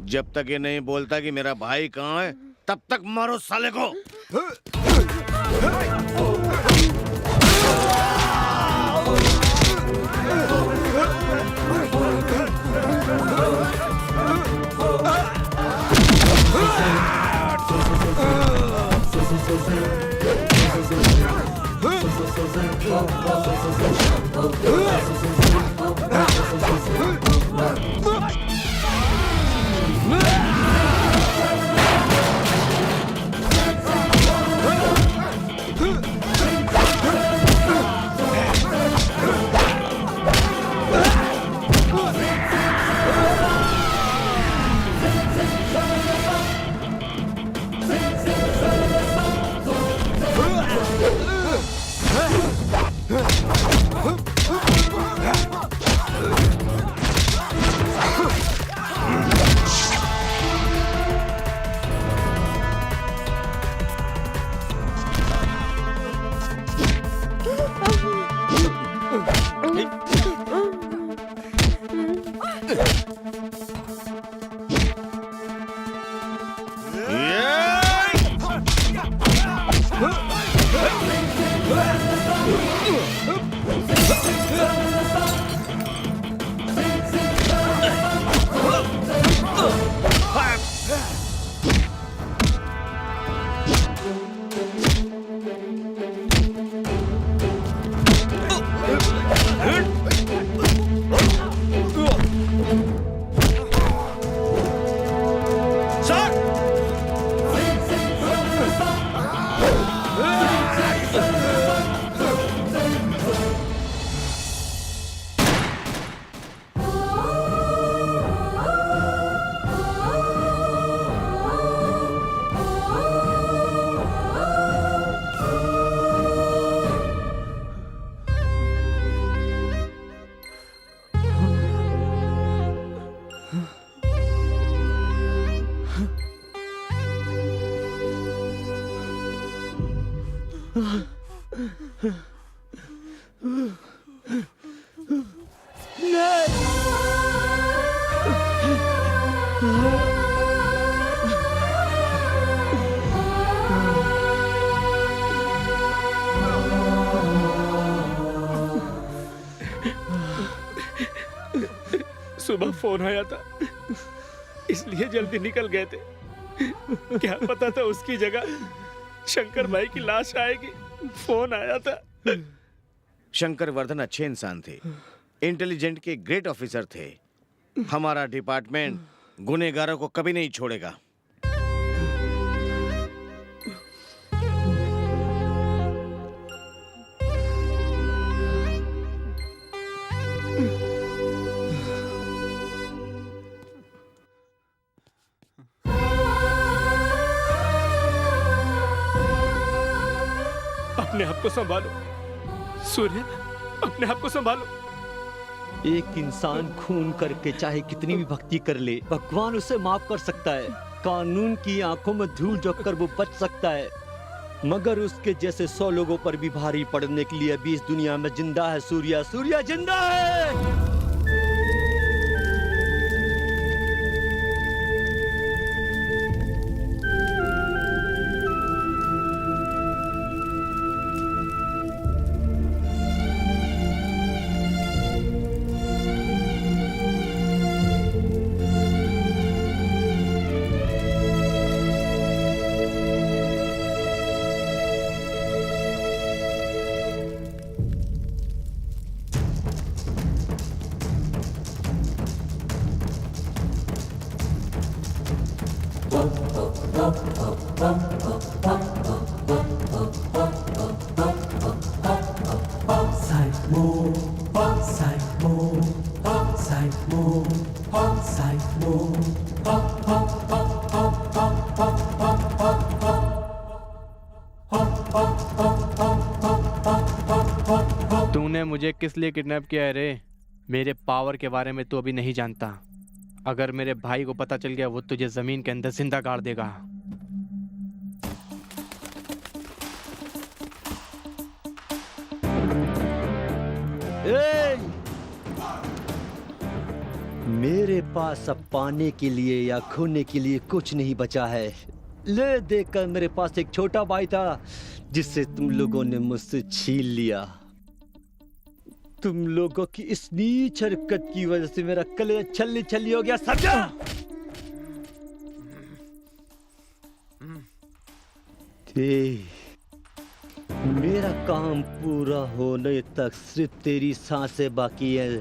जब तक ये नहीं बोलता कि मेरा भाई कहाँ है तब तक मारो साले को। सुबह फोन आया था, इसलिए जल्दी निकल गए थे। क्या पता था उसकी जगह शंकर भाई की लाश आएगी। फोन आया था। शंकर वर्धन अच्छे इंसान थे, इंटेलिजेंट के ग्रेट ऑफिसर थे। हमारा डिपार्टमेंट गुनहगारों को कभी नहीं छोड़ेगा। अपने आप को संभालो सूर्य, अपने आप को संभालो। एक इंसान खून करके चाहे कितनी भी भक्ति कर ले, भगवान उसे माफ कर सकता है। कानून की आंखों में धूल झोंककर वो बच सकता है, मगर उसके जैसे 100 लोगों पर भी भारी पड़ने के लिए अभी इस दुनिया में जिंदा है सूर्या। सूर्या जिंदा है। तूने मुझे किस लिए किडनैप किया है रे? मेरे पावर के बारे में तू अभी नहीं जानता। अगर मेरे भाई को पता चल गया, वो तुझे जमीन के अंदर जिंदा गाड़ देगा। मेरे पास अब पाने के लिए या खोने के लिए कुछ नहीं बचा है। ले देखकर मेरे पास एक छोटा भाई था जिसे तुम लोगों ने मुझसे छीन लिया। तुम लोगों की इस नीच हरकत की वजह से मेरा कलेजा छल्ली छल्ली हो गया, समझा? मेरा काम पूरा होने तक सिर्फ तेरी सांसें बाकी है,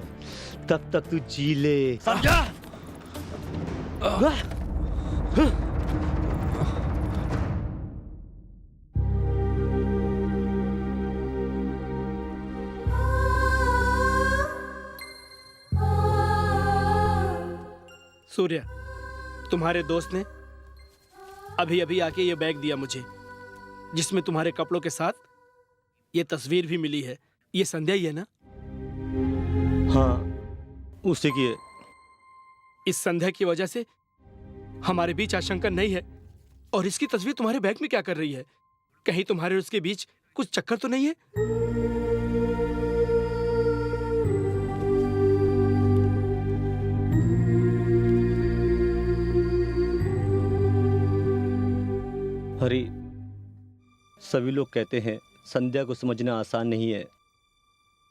तब तक तू जी ले, समझा? सूर्या, तुम्हारे दोस्त ने अभी अभी आके ये बैग दिया मुझे, जिसमें तुम्हारे कपड़ों के साथ ये तस्वीर भी मिली है। ये संध्या ही है ना? हाँ, उसी की है। इस संध्या की वजह से हमारे बीच आशंका नहीं है। और इसकी तस्वीर तुम्हारे बैग में क्या कर रही है? कहीं तुम्हारे और उसके बीच कुछ चक्कर तो नहीं है? हरी, सभी लोग कहते हैं संध्या को समझना आसान नहीं है,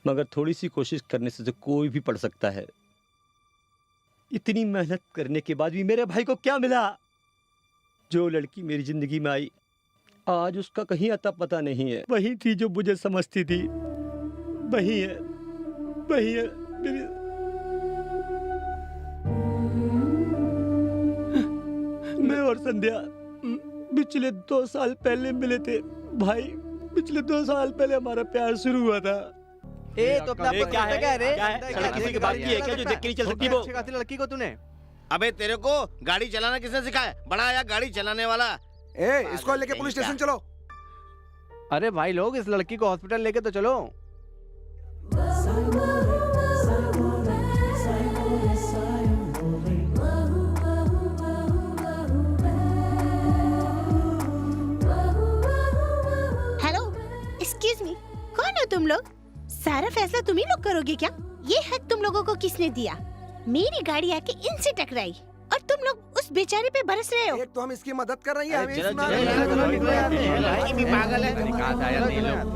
मगर थोड़ी सी कोशिश करने से कोई भी पढ़ सकता है। इतनी मेहनत करने के बाद भी मेरे भाई को क्या मिला? जो लड़की मेरी जिंदगी में आई, आज उसका कहीं अता पता नहीं है। वही थी जो मुझे समझती थी। वही है मेरी। मैं और संध्या पिछले 2 साल पहले मिले थे भाई। पिछले 2 साल पहले हमारा प्यार शुरू हुआ था। तो अपना क्या है? सड़क किसी की बात की है क्या जो देख के नहीं चल सकती वो? लड़की को तूने? अबे तेरे को गाड़ी चलाना किसने सिखाया? बड़ा आया गाड़ी चलाने वाला। इसको लेके पुलिस स्टेशन चलो। अरे भाई लोग, इस लड़की को हॉस्पिटल लेके तो चलो। हेलो, एक्सक्यूज मी, कौन हो तुम लोग? सारा फैसला तुम ही लोग करोगे क्या? ये हक तुम लोगों को किसने दिया? मेरी गाड़ी आके इनसे टकराई और तुम लोग उस बेचारे पे बरस रहे हो। एक तो हम इसकी मदद कर रही हैं, पागल है।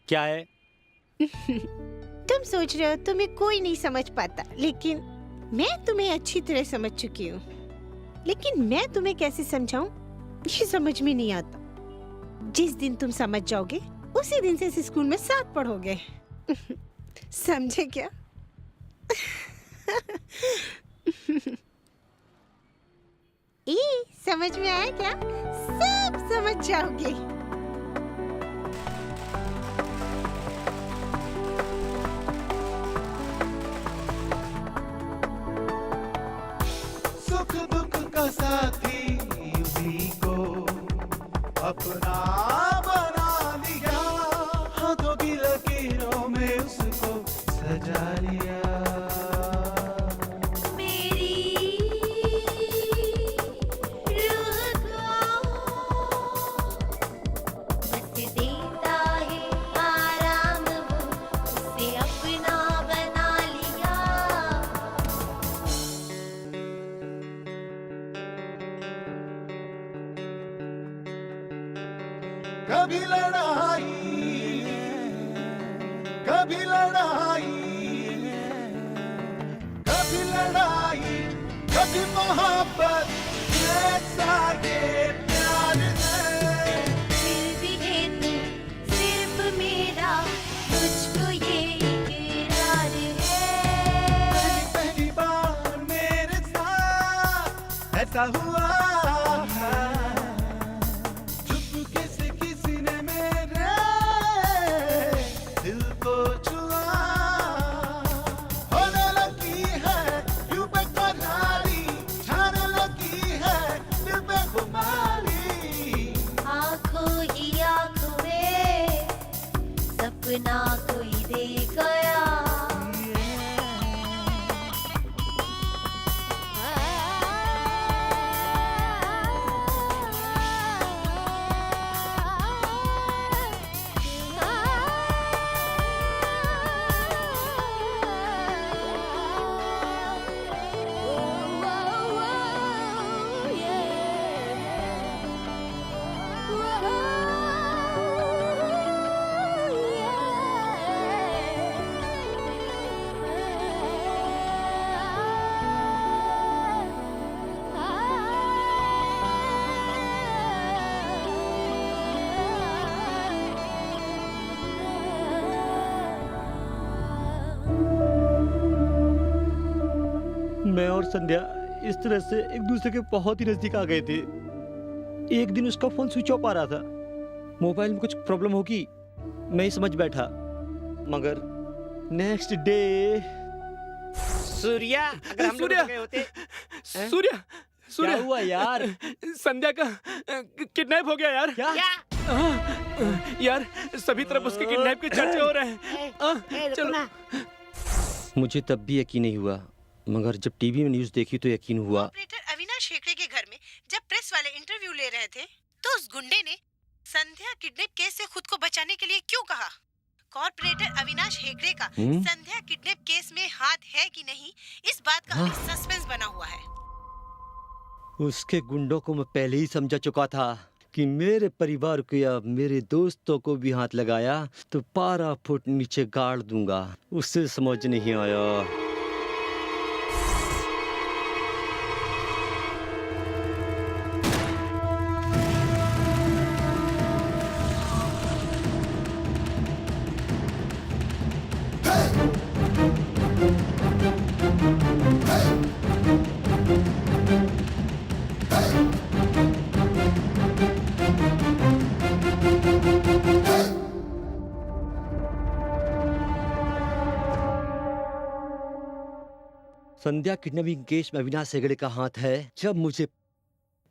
क्या है? तुम सोच रहे हो तुम्हें कोई नहीं समझ पाता, लेकिन मैं तुम्हें अच्छी तरह समझ चुकी हूँ। लेकिन मैं तुम्हें कैसे समझाऊं ये समझ में नहीं आता। जिस दिन तुम समझ जाओगे उसी दिन से इस स्कूल में साथ पढ़ोगे। समझे क्या? समझ में आया क्या? सब समझ जाओगे। सुख दुख का साथी उसी को अपना बना लिया, हाथों की लकीरों में उसको कभी लड़ाई कभी लड़ाई कभी लड़ाई कभी मोहब्बत ऐसा ये प्यार है। फिर भी है तू सिर्फ मेरा, मुझको ये इकरार है। पहली बार मेरे साथ ऐसा हुआ है, चुपके से किसी ने मेरे दिल को छुआ। होने लगी है यूं बेकरारी, छाने लगी है दिल पे खुमारी। आँखों ही आँखों में सपना कोई दे गया। मैं और संध्या इस तरह से एक दूसरे के बहुत ही नजदीक आ गए थे। एक दिन उसका फोन स्विच ऑफ आ रहा था, मोबाइल में कुछ प्रॉब्लम होगी मैं ही समझ बैठा, मगर नेक्स्ट डे सूर्या, अगर हम लोग गए होते। सूर्या क्या हुआ यार? संध्या का किडनैप हो गया यार। क्या? यार सभी तरफ उसके किडनैप के चर्चे हो रहे हैं। चलो। मुझे तब भी यकीन नहीं हुआ, मगर जब टीवी में न्यूज़ देखी तो यकीन हुआ। ऑपरेटर अविनाश हेगड़े के घर में जब प्रेस वाले इंटरव्यू ले रहे थे तो उस गुंडे ने संध्या किडनैप केस से खुद को बचाने के लिए क्यों कहा? कॉर्पोरेटर अविनाश हेगड़े का संध्या किडनैप केस में हाथ है कि नहीं, इस बात का अभी सस्पेंस बना हुआ है। उसके गुंडों को मैं पहले ही समझा चुका था कि मेरे परिवार को या मेरे दोस्तों को भी हाथ लगाया तो 12 फुट नीचे गाड़ दूंगा। उससे समझ नहीं आया। संध्या किडनैपिंग केस में अविनाश हेगड़े का हाथ है। जब मुझे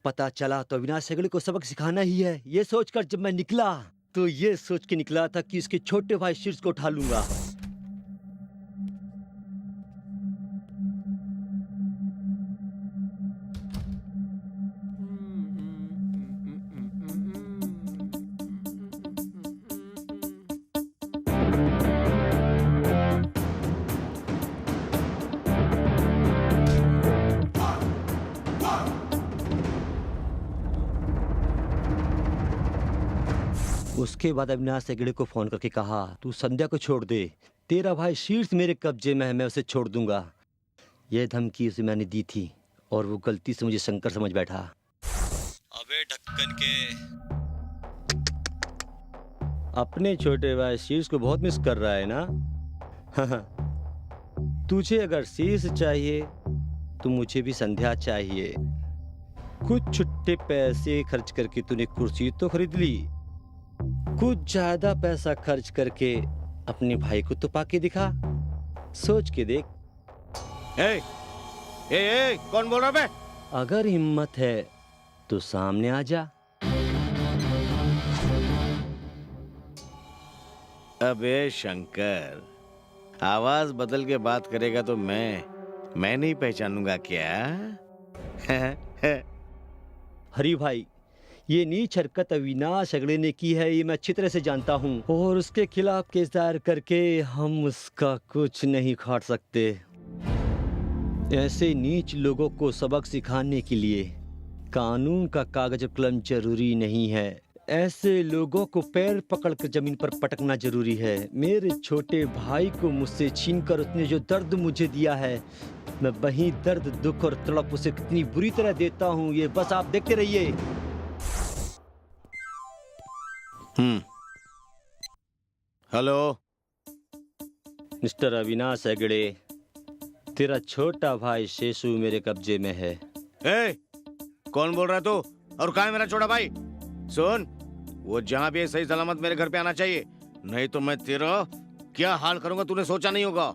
पता चला तो अविनाश हेगड़े को सबक सिखाना ही है। ये सोचकर जब मैं निकला तो ये सोच के निकला था कि उसके छोटे भाई शीर्ष को उठा लूंगा। उसके बाद अविनाश हेगड़े को फोन करके कहा, तू संध्या को छोड़ दे, तेरा भाई शीर्ष मेरे कब्जे में है, मैं उसे छोड़ दूंगा। यह धमकी उसे मैंने दी थी और वो गलती से मुझे शंकर समझ बैठा। अबे ढक्कन के, अपने छोटे भाई शीर्ष को बहुत मिस कर रहा है ना? तुझे अगर शीर्ष चाहिए तो मुझे भी संध्या चाहिए। कुछ छुट्टे पैसे खर्च करके तूने कुर्सी तो खरीद ली, कुछ ज्यादा पैसा खर्च करके अपने भाई को तो पाके दिखा। सोच के देख। कौन बोल रहा बे? अगर हिम्मत है तो सामने आ जा। अबे शंकर, आवाज बदल के बात करेगा तो मैं नहीं पहचानूंगा क्या? हरी भाई, ये नीच हरकत अविनाश हेगड़े ने की है, ये मैं अच्छी तरह से जानता हूँ, और उसके खिलाफ केस दायर करके हम उसका कुछ नहीं खाट सकते। ऐसे नीच लोगों को सबक सिखाने के लिए कानून का कागज कलम जरूरी नहीं है, ऐसे लोगों को पैर पकड़कर जमीन पर पटकना जरूरी है। मेरे छोटे भाई को मुझसे छीनकर उसने जो दर्द मुझे दिया है, मैं वही दर्द, दुख और तड़प उसे कितनी बुरी तरह देता हूँ, ये बस आप देखते रहिए। हेलो मिस्टर अविनाश हेगड़े, तेरा छोटा भाई शेषु मेरे कब्जे में है। ए, कौन बोल रहा है तू? और कहाँ है मेरा छोटा भाई? सुन, वो जहाँ भी है सही सलामत मेरे घर पे आना चाहिए, नहीं तो मैं तेरा क्या हाल करूंगा तूने सोचा नहीं होगा।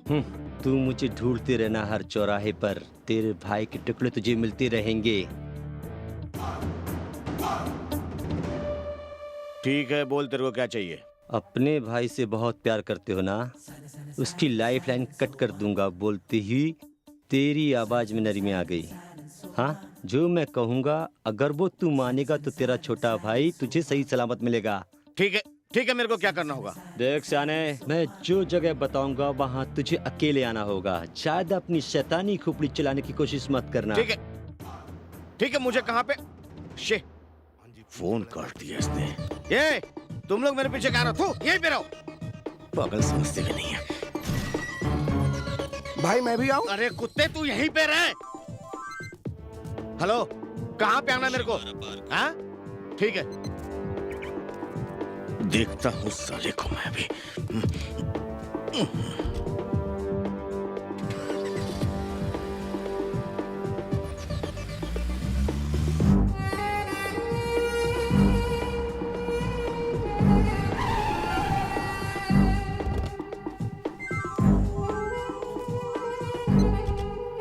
तू मुझे ढूंढते रहना हर चौराहे पर, तेरे भाई के टुकड़े तुझे मिलते रहेंगे। ठीक है, बोल तेरे को क्या चाहिए। अपने भाई से बहुत प्यार करते हो ना? उसकी लाइफ लाइन कट कर दूंगा बोलते ही तेरी आवाज में नरमी आ गई। हाँ, जो मैं कहूँगा अगर वो तू मानेगा तो तेरा छोटा भाई तुझे सही सलामत मिलेगा। ठीक है, ठीक है, मेरे को क्या करना होगा? देख सियाने, मैं जो जगह बताऊंगा वहाँ तुझे अकेले आना होगा। शायद अपनी शैतानी खोपड़ी चलाने की कोशिश मत करना। ठीक है, ठीक है, मुझे कहाँ पे? शे, फोन काट दिया इसने। ये तुम लोग मेरे पीछे क्या रहो? यहीं पे रहो। पागल समझते भी नहीं है। भाई मैं भी आऊं? अरे कुत्ते, तू यहीं पे रह। हेलो, कहाँ पे आना मेरे को? हाँ, ठीक है, देखता हूँ साले को मैं भी।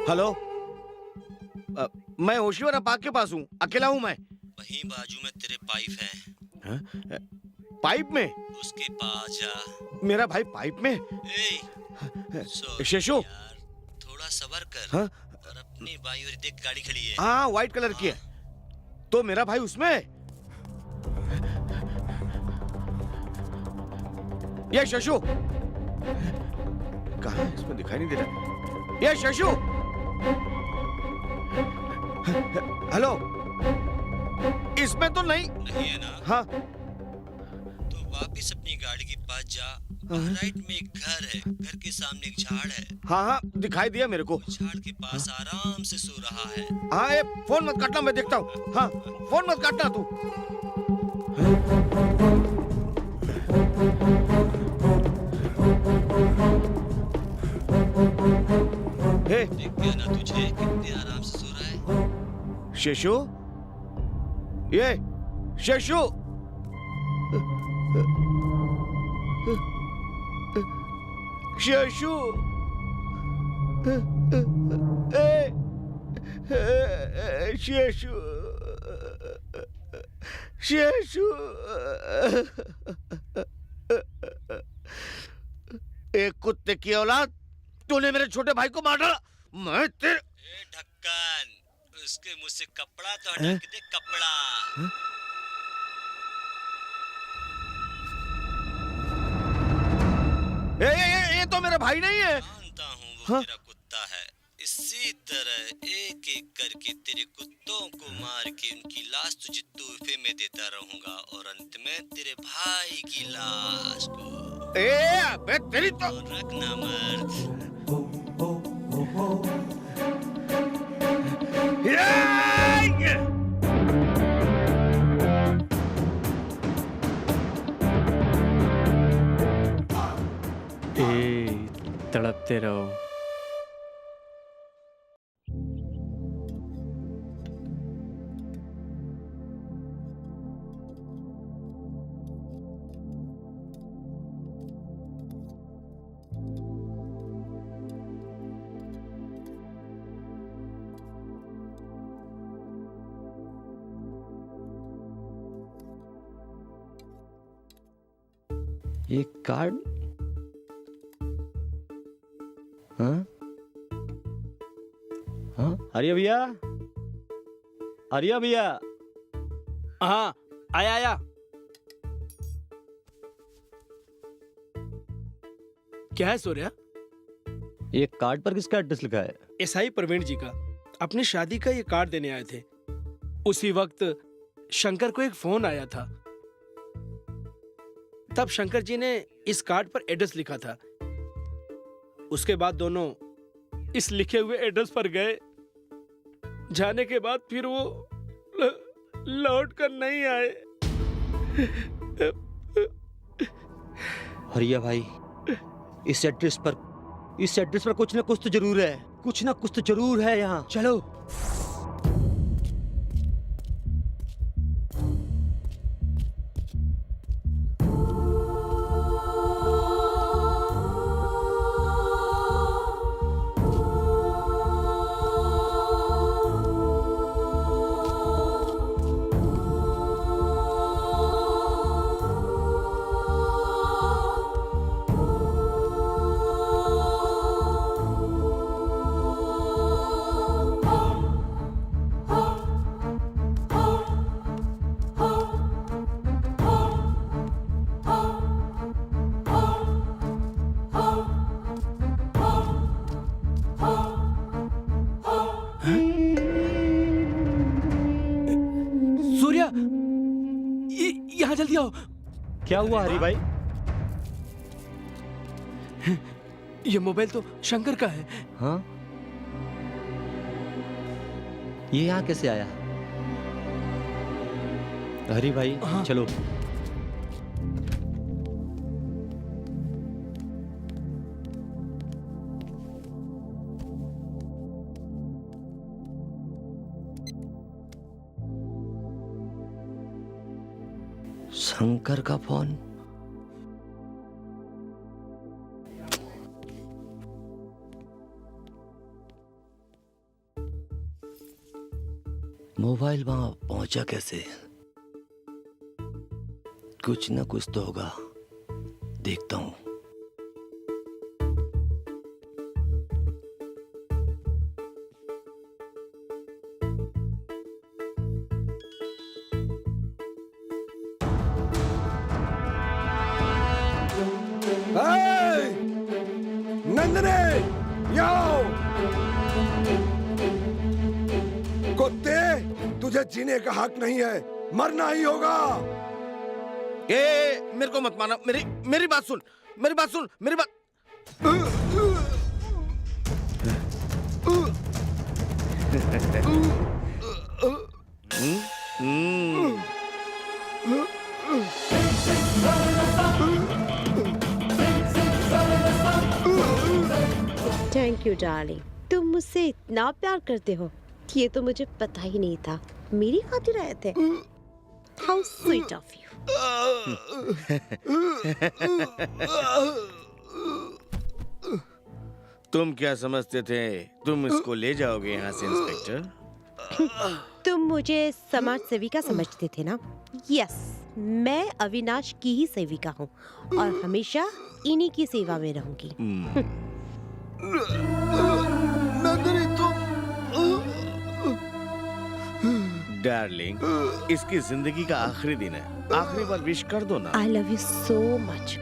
हेलो, मैं होशियारा पार्क के पास हूँ, अकेला हूँ मैं। वहीं बाजू में तेरे पाइप है। हाँ? पाइप में? उसके पास जा। मेरा भाई पाइप में? शेषु, थोड़ा सबर कर। हाँ? और अपनी बाई और देख, गाड़ी खड़ी है। हाँ, व्हाइट कलर की है। तो मेरा भाई उसमें? ये शेषु कहाँ है? इसमें दिखाई नहीं दे रहा। ये शेषु, हेलो, इसमें तो नहीं है ना? हाँ, तो वापस अपनी गाड़ी के पास जा। राइट में एक घर है, घर के सामने एक झाड़ है। हाँ हाँ, दिखाई दिया मेरे को। झाड़ के पास आराम से सो रहा है। हाँ, ये फोन मत काटना, मैं देखता हूँ। हाँ, फोन मत काटना तू। देख गया ना तुझे, कितने आराम से सो रहा है। शेषु, ये शेषु, शेषु, शेषु, शेषु, एक कुत्ते की औलाद, तूने मेरे छोटे भाई को मार डाला। मैं तेरे ढक्कन, उसके मुंह से कपड़ा तो हटा के देख, कपड़ा। ये तो मेरा भाई नहीं है। जानता हूँ वो तेरा कुत्ता है। इसी तरह एक एक करके तेरे कुत्तों को मार के उनकी लाश तुझे तोहफे में देता रहूंगा, और अंत में तेरे भाई की लाश को। अबे तेरी तो रखना मर्द। तड़पते रहो। एक कार्ड? हाँ हाँ, आर्या भैया, आर्या भैया। हाँ, आया आया। क्या है सूर्या? ये कार्ड पर किसका एड्रेस लिखा है? एसआई प्रवीण जी का। अपनी शादी का ये कार्ड देने आए थे। उसी वक्त शंकर को एक फोन आया था। तब शंकर जी ने इस कार्ड पर एड्रेस लिखा था। उसके बाद दोनों इस लिखे हुए एड्रेस पर गए। जाने के बाद फिर वो लौट कर नहीं आए। हरिया भाई, इस एड्रेस पर कुछ ना कुछ तो जरूर है, कुछ ना कुछ तो जरूर है यहाँ। चलो। यहाँ जल्दी आओ। क्या हुआ हरी भाई? ये मोबाइल तो शंकर का है। हाँ, ये यहाँ कैसे आया? हरी भाई, हाँ। चलो। शंकर का फोन। मोबाइल वहां पहुंचा कैसे? कुछ ना कुछ तो होगा, देखता हूं। नंदने, आओ। कुत्ते, तुझे जीने का हक नहीं है, मरना ही होगा। मेरे को मत मारना। मेरी बात सुन, मेरी बात सुन, मेरी बात। थैंक यू डार्लिंग, तुम मुझसे इतना प्यार करते हो, ये तो मुझे पता ही नहीं था। मेरी खातिर आए थे। How sweet of you. तुम क्या समझते थे तुम इसको ले जाओगे यहाँ से इंस्पेक्टर? तुम मुझे समाज सेविका समझते थे ना? यस, मैं अविनाश की ही सेविका हूँ और हमेशा इन्हीं की सेवा में रहूंगी। नंदनी, डार्लिंग, इसकी जिंदगी का आखिरी दिन है, आखिरी बार विश कर दो ना। I love you so much.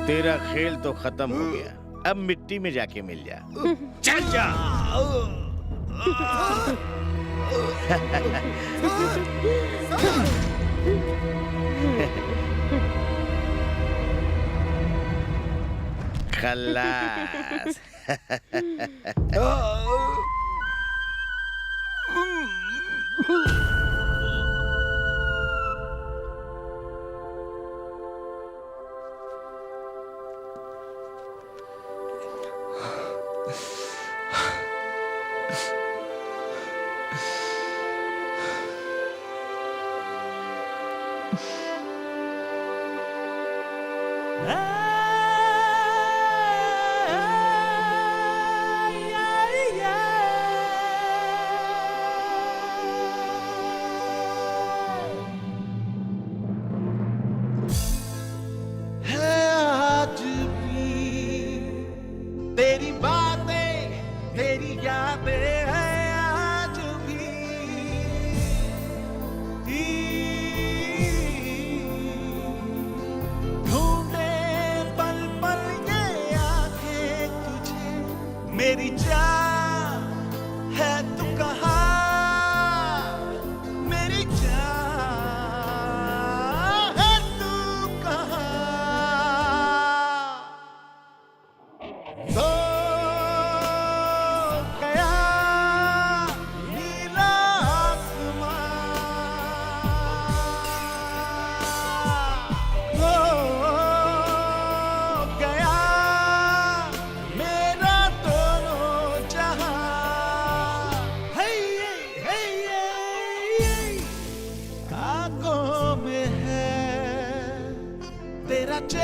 तेरा खेल तो खत्म हो गया, अब मिट्टी में जाके मिल जा। चल जा। खल्लास। तेरी बातें, तेरी यादें हैं आज भी। ढूंढे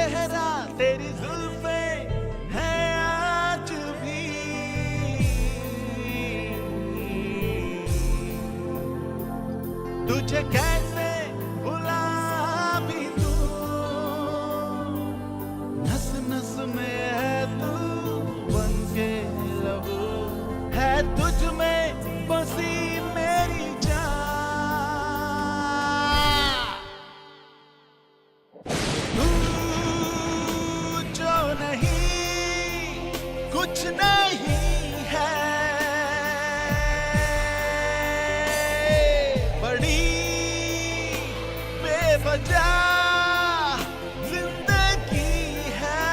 चेहरा तेरी जुल्फे है आज भी। तुझे कैसे भुला भी दूं, नस नस में है तू बनके लहू, है तुझ में बसी मेरी कुछ नहीं है, बड़ी बेवजह जिंदगी है।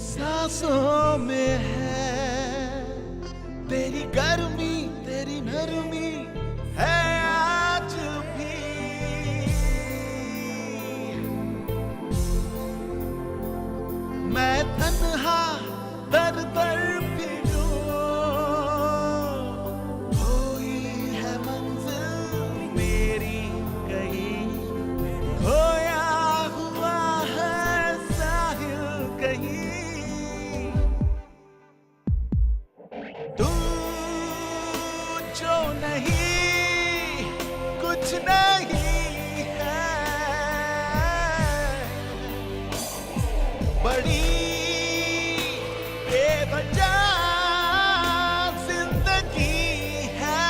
सांसों में है तेरी गर्मी तेरी नरमी है आज भी। मैं तन्हा दर दर फिरूं, कोई है मंजिल मेरी कहीं, खोया हुआ है साहिल कहीं। तू जो नहीं कुछ नहीं है, बड़ी बेवजह जिंदगी है।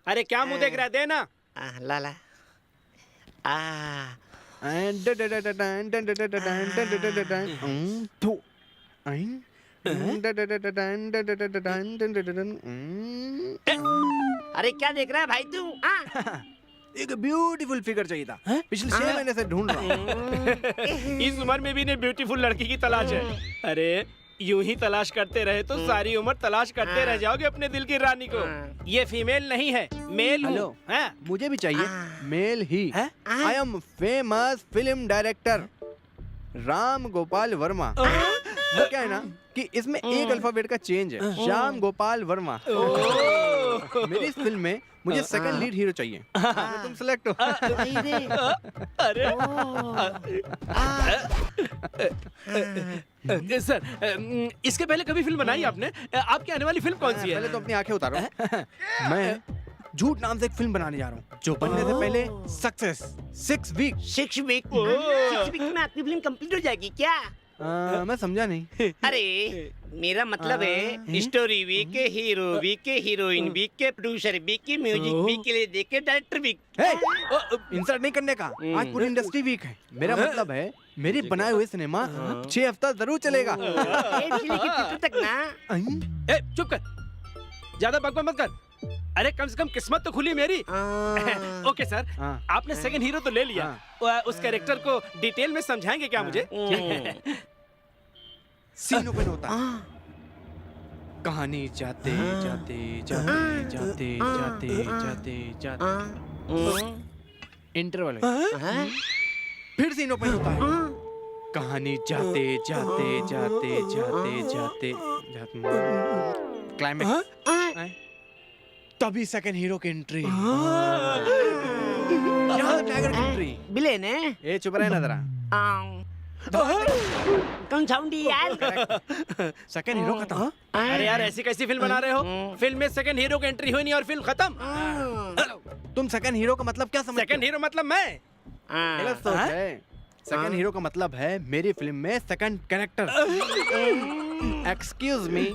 अरे क्या मुंह देख रहा है, दे ना। लाला अरे क्या देख रहा है भाई तू? एक ब्यूटीफुल फिगर चाहिए था, पिछले 6 महीने से ढूंढ रहा हूँ। इस उम्र में भी इन्हें ब्यूटीफुल लड़की की तलाश है। अरे यूं ही तलाश करते रहे तो सारी उम्र तलाश करते रह जाओगे अपने दिल की रानी को। ये फीमेल नहीं है, मेल हूँ। मुझे भी चाहिए मेल ही। I am famous film director Ram Gopal Varma. वो क्या है ना कि इसमें एक अल्फाबेट का चेंज है, श्याम गोपाल वर्मा। मेरी इस फिल्म में मुझे सेकंड लीड हीरो चाहिए। तुम सिलेक्ट हो। अरे सर, इसके पहले कभी फिल्म बनाई आपने? आपकी आने वाली फिल्म कौन सी है? पहले तो अपनी आंखें उतारो। मैं झूठ नाम से एक फिल्म बनाने जा रहा हूँ जो बनने से पहले सक्सेस 6 वीक। 6 वीक 6 वीक में आपकी फिल्म कंप्लीट हो जाएगी क्या? मैं समझा नहीं। अरे मेरा मतलब है story weak, hero weak, heroine weak, producer weak, music weak के लिए देखे डायरेक्टर वीक। इंसर्ट नहीं करने का, आज पूरी इंडस्ट्री वीक है। मेरा मतलब है मेरे बनाए हुए सिनेमा 6 हफ्ता जरूर चलेगा। तक ना। चुप कर, ज्यादा बकवास मत कर। अरे कम से कम किस्मत तो खुली मेरी। ओके सर, आपने सेकंड हीरो तो ले लिया। उस कैरेक्टर को डिटेल में समझाएंगे क्या मुझे? सीन ओपन होता है, कहानी जाते जाते जाते जाते जाते जाते जाते इंटरवल है। फिर सीन ओपन होता है, कहानी जाते जाते जाते जाते जाते क्लाइमेक्स। तभी सेकंड हीरो की एंट्री। यहाँ टाइगर की एंट्री। विलेन है। ए चुप रहे ना जरा। कौन साउंड यार? सेकंड हीरो खत्म। अरे यार ऐसी कैसी फिल्म बना रहे हो? फिल्म में सेकंड हीरो की एंट्री हुई नहीं और फिल्म खत्म। तुम सेकंड हीरो का मतलब क्या समझते हो? सेकंड हीरो मतलब मैं। गलत सोच है। सेकंड हीरो का मतलब है मेरी फिल्म में second character. Excuse me,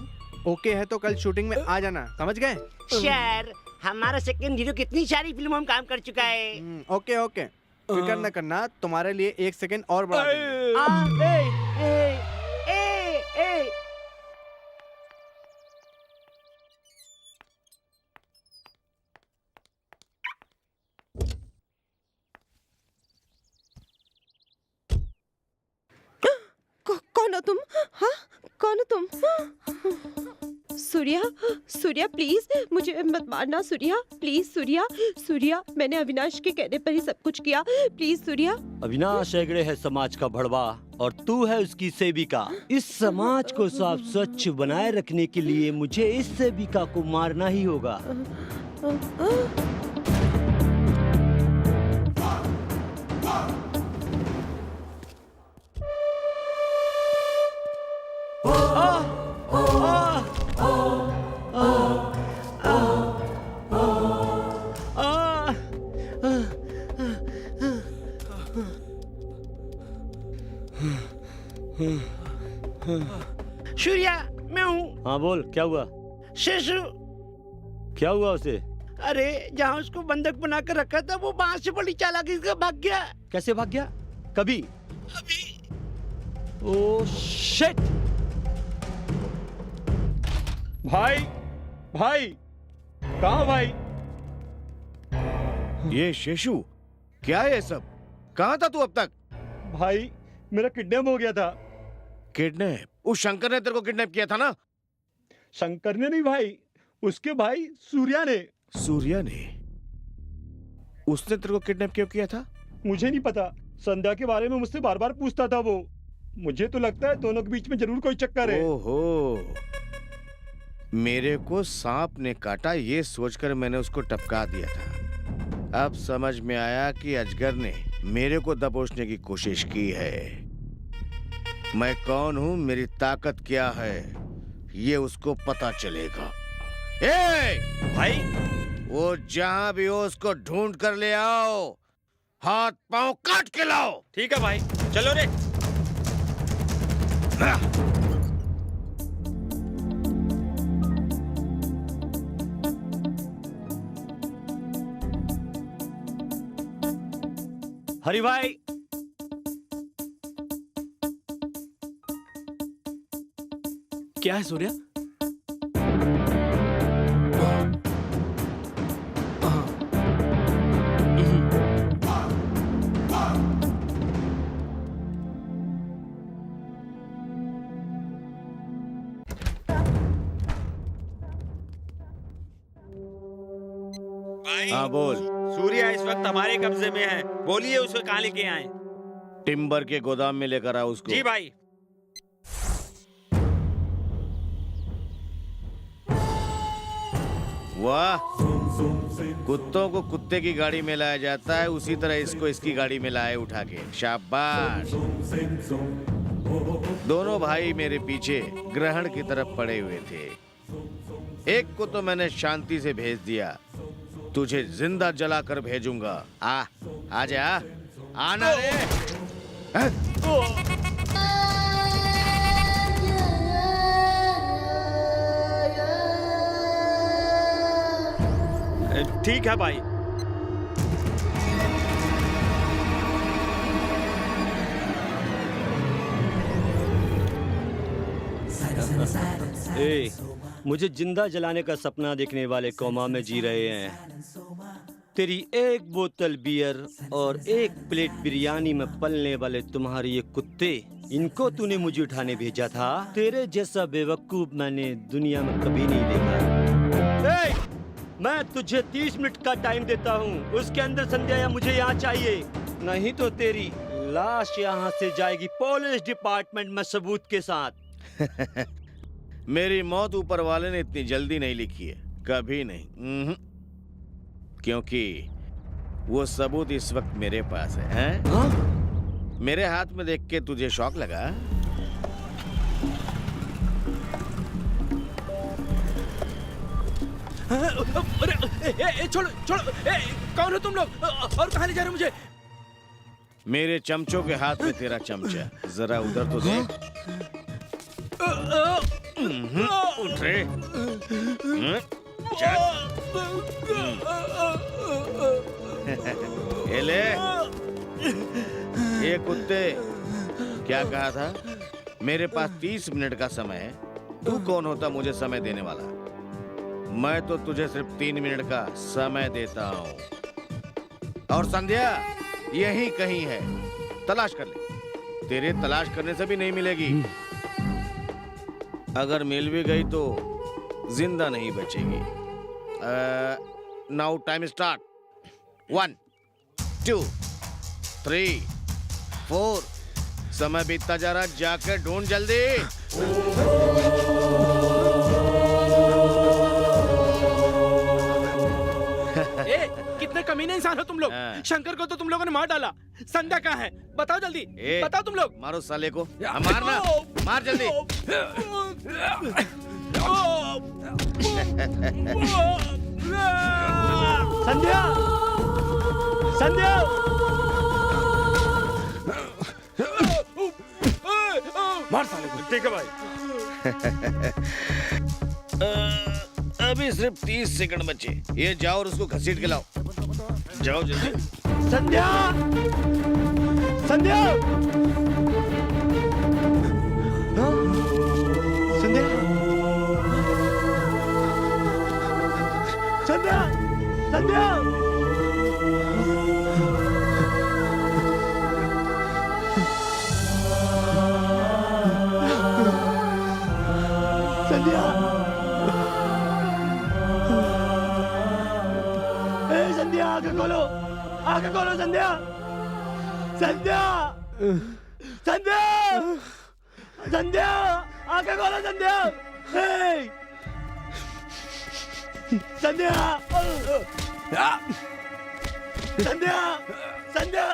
okay है तो कल शूटिंग में आ जाना, समझ गए? सर, हमारा सेकंड हीरो कितनी सारी फिल्मों में काम कर चुका है। ओके ओके, फिक्र न करना, तुम्हारे लिए 1 सेकंड और बढ़ा कौन हो तुम? हाँ, कौन हो तुम? सूर्या, सूर्या प्लीज मुझे मत मारना। सूर्या प्लीज, सूर्या, सूर्या मैंने अविनाश के कहने पर ही सब कुछ किया। प्लीज सूर्या। अविनाश हेगड़े है समाज का भड़वा और तू है उसकी सेविका। इस समाज को साफ स्वच्छ बनाए रखने के लिए मुझे इस सेविका को मारना ही होगा। सूर्या, मैं हूँ। हाँ बोल, क्या हुआ? शेषु। क्या हुआ उसे? अरे जहाँ उसको बंधक बना कर रखा था वो वहां से बड़ी चालाकी से भाग गया। कैसे भाग गया? कभी? Oh shit! भाई, भाई, कहाँ भाई? ये शेषु, क्या है ये सब? कहाँ था तू अब तक? भाई, मेरा किडनैप हो गया था। किडनैप? उस शंकर ने तेरे को किडनैप किया था ना? शंकर ने नहीं भाई, उसके भाई सूर्या ने। सूर्या ने? उसने तेरे को किडनैप क्यों किया था? मुझे नहीं पता, संध्या के बारे में मुझसे बार बार पूछता था वो। मुझे तो लगता है दोनों के बीच में जरूर कोई चक्कर है। ओहो, मेरे को सांप ने काटा ये सोचकर मैंने उसको टपका दिया था। अब समझ में आया कि अजगर ने मेरे को दबोचने की कोशिश की है। मैं कौन हूं, मेरी ताकत क्या है, ये उसको पता चलेगा। भाई, वो जहां भी हो उसको ढूंढ कर ले आओ, हाथ पांव काट के लाओ। ठीक है भाई, चलो रे। हरि भाई, क्या है सूर्या? हाँ बोल। सूर्या इस वक्त हमारे कब्जे में है, बोलिए उसे कहाँ लेके आए? टिम्बर के गोदाम में लेकर आओ उसको। जी भाई। वाह, कुत्तों को कुत्ते की गाड़ी में लाया जाता है, उसी तरह इसको इसकी गाड़ी में लाए उठा के। शाबाश। दोनों भाई मेरे पीछे ग्रहण की तरफ पड़े हुए थे। एक को तो मैंने शांति से भेज दिया, तुझे जिंदा जलाकर भेजूंगा। आजा, आना रे। ठीक है भाई। ए, मुझे जिंदा जलाने का सपना देखने वाले कोमा में जी रहे हैं। तेरी एक बोतल बियर और एक प्लेट बिरयानी में पलने वाले तुम्हारे ये कुत्ते, इनको तूने मुझे उठाने भेजा था। तेरे जैसा बेवकूफ मैंने दुनिया में कभी नहीं देखा। ए, मैं तुझे 30 मिनट का टाइम देता हूँ, उसके अंदर संध्या मुझे यहाँ चाहिए, नहीं तो तेरी लाश यहाँ से जाएगी पुलिस डिपार्टमेंट में सबूत के साथ। मेरी मौत ऊपर वाले ने इतनी जल्दी नहीं लिखी है, कभी नहीं। क्योंकि वो सबूत इस वक्त मेरे पास है, हैं? मेरे हाथ में देख के तुझे शौक लगा? अरे छोड़ो छोड़ो, कौन हो तुम लोग और कहाँ ले जा रहे हो मुझे? मेरे चमचों के हाथ में तेरा चमचा, जरा उधर तो देख। उठ रे। ये ले। ये कुत्ते, क्या कहा था? मेरे पास 30 मिनट का समय है। तू कौन होता मुझे समय देने वाला? मैं तो तुझे सिर्फ 3 मिनट का समय देता हूँ। और संध्या यही कहीं है, तलाश कर ले। तेरे तलाश करने से भी नहीं मिलेगी। अगर मिल भी गई तो जिंदा नहीं बचेगी। Now time start. 1 2 3 4। समय बीतता जा रहा, जाकर ढूंढ जल्दी। कितने कमीने इंसान हो तुम लोग। शंकर को तो तुम लोगों ने मार डाला। संध्या कहाँ है? बताओ जल्दी, बताओ तुम लोग। मारो साले को। मारना, मार जल्दी। संध्या, संध्या। मार साले को। ठीक है भाई। अभी सिर्फ 30 सेकंड बचे। ये जाओ और उसको घसीट के लाओ। जाओ जल्दी। संध्या, संध्या, संध्या, संध्या, संध्या। संध्या, संध्या, आंखें खोलो, आंखें खोलो संध्या, संध्या, संध्या, संध्या, आंखें खोलो संध्या, संध्या, संध्या, संध्या।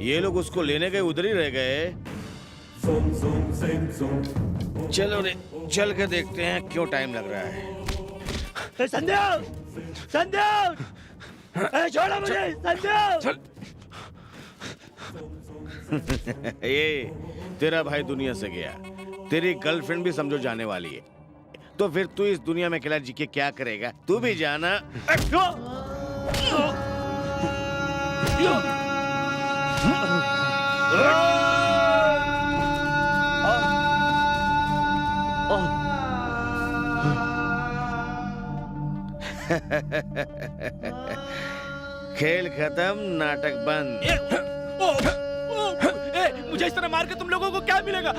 ये लोग उसको लेने गए, उधर ही रह गए। चलो रे, चल के देखते हैं क्यों टाइम लग रहा है। संध्या, संध्या, छोड़ो मुझे, संध्या। ये तेरा भाई दुनिया से गया, तेरी गर्लफ्रेंड भी समझो जाने वाली है, तो फिर तू इस दुनिया में अकेला जी के क्या करेगा? तू भी जाना। खेल खत्म, नाटक बंद। मुझे इस तरह मार के तुम लोगों को क्या मिलेगा?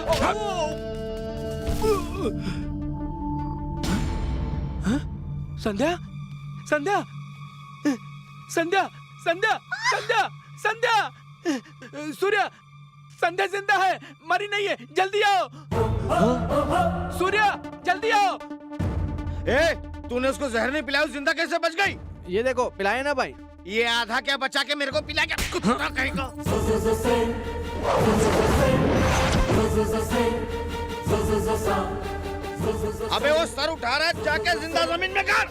संध्या, संध्या, संध्या, संध्या, संध्या, संध्या, सूर्या, संध्या जिंदा है, मरी नहीं है, जल्दी आओ। सूर्या, जल्दी आओ। तूने उसको जहर नहीं पिलाया, जिंदा कैसे बच गई? ये देखो, पिलाए ना भाई। ये आधा क्या बचा के मेरे को पिला क्या? कुत्ता कहेगा। अबे वो सर उठा रहा है, जाके जिंदा जमीन में कर।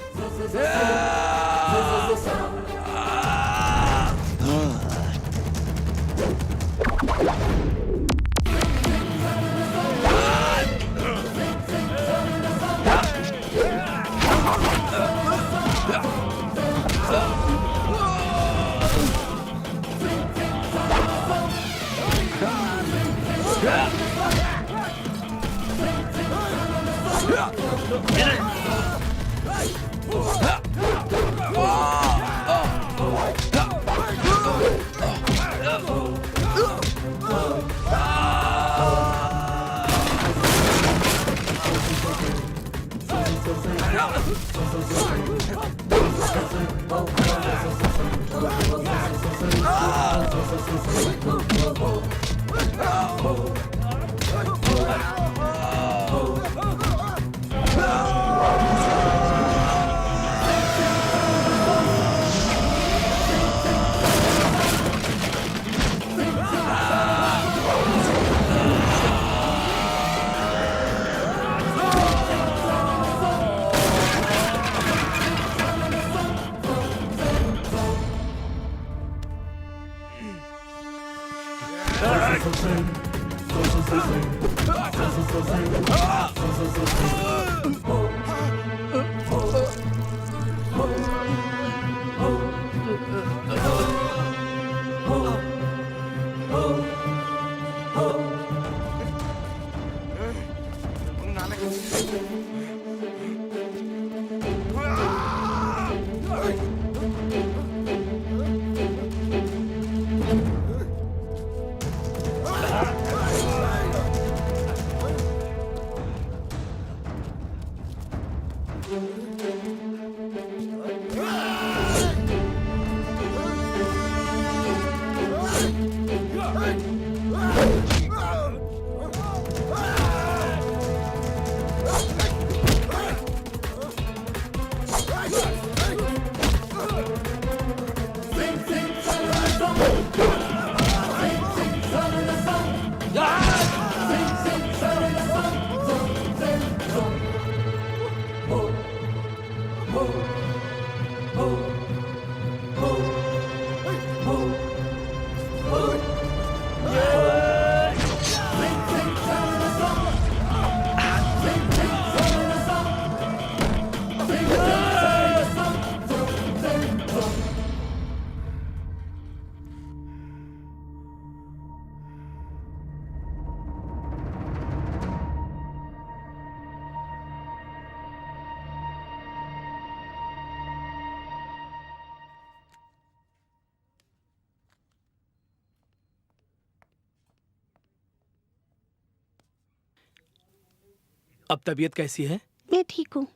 अब तबीयत कैसी है? मैं ठीक हूँ।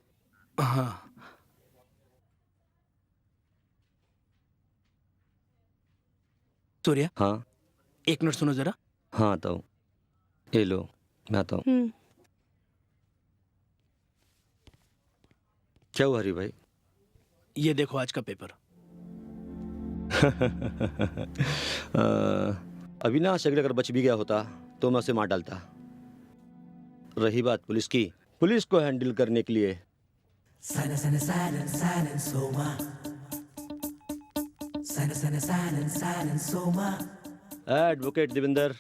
हाँ। सूर्या। हाँ। एक मिनट सुनो जरा। हाँ आता हूँ। ये लो मैं आता हूँ। क्या हुआ हरी भाई? ये देखो आज का पेपर। अविनाश अगर बच भी गया होता तो मैं उसे मार डालता। रही बात पुलिस की, पुलिस को हैंडल करने के लिए एडवोकेट देविंदर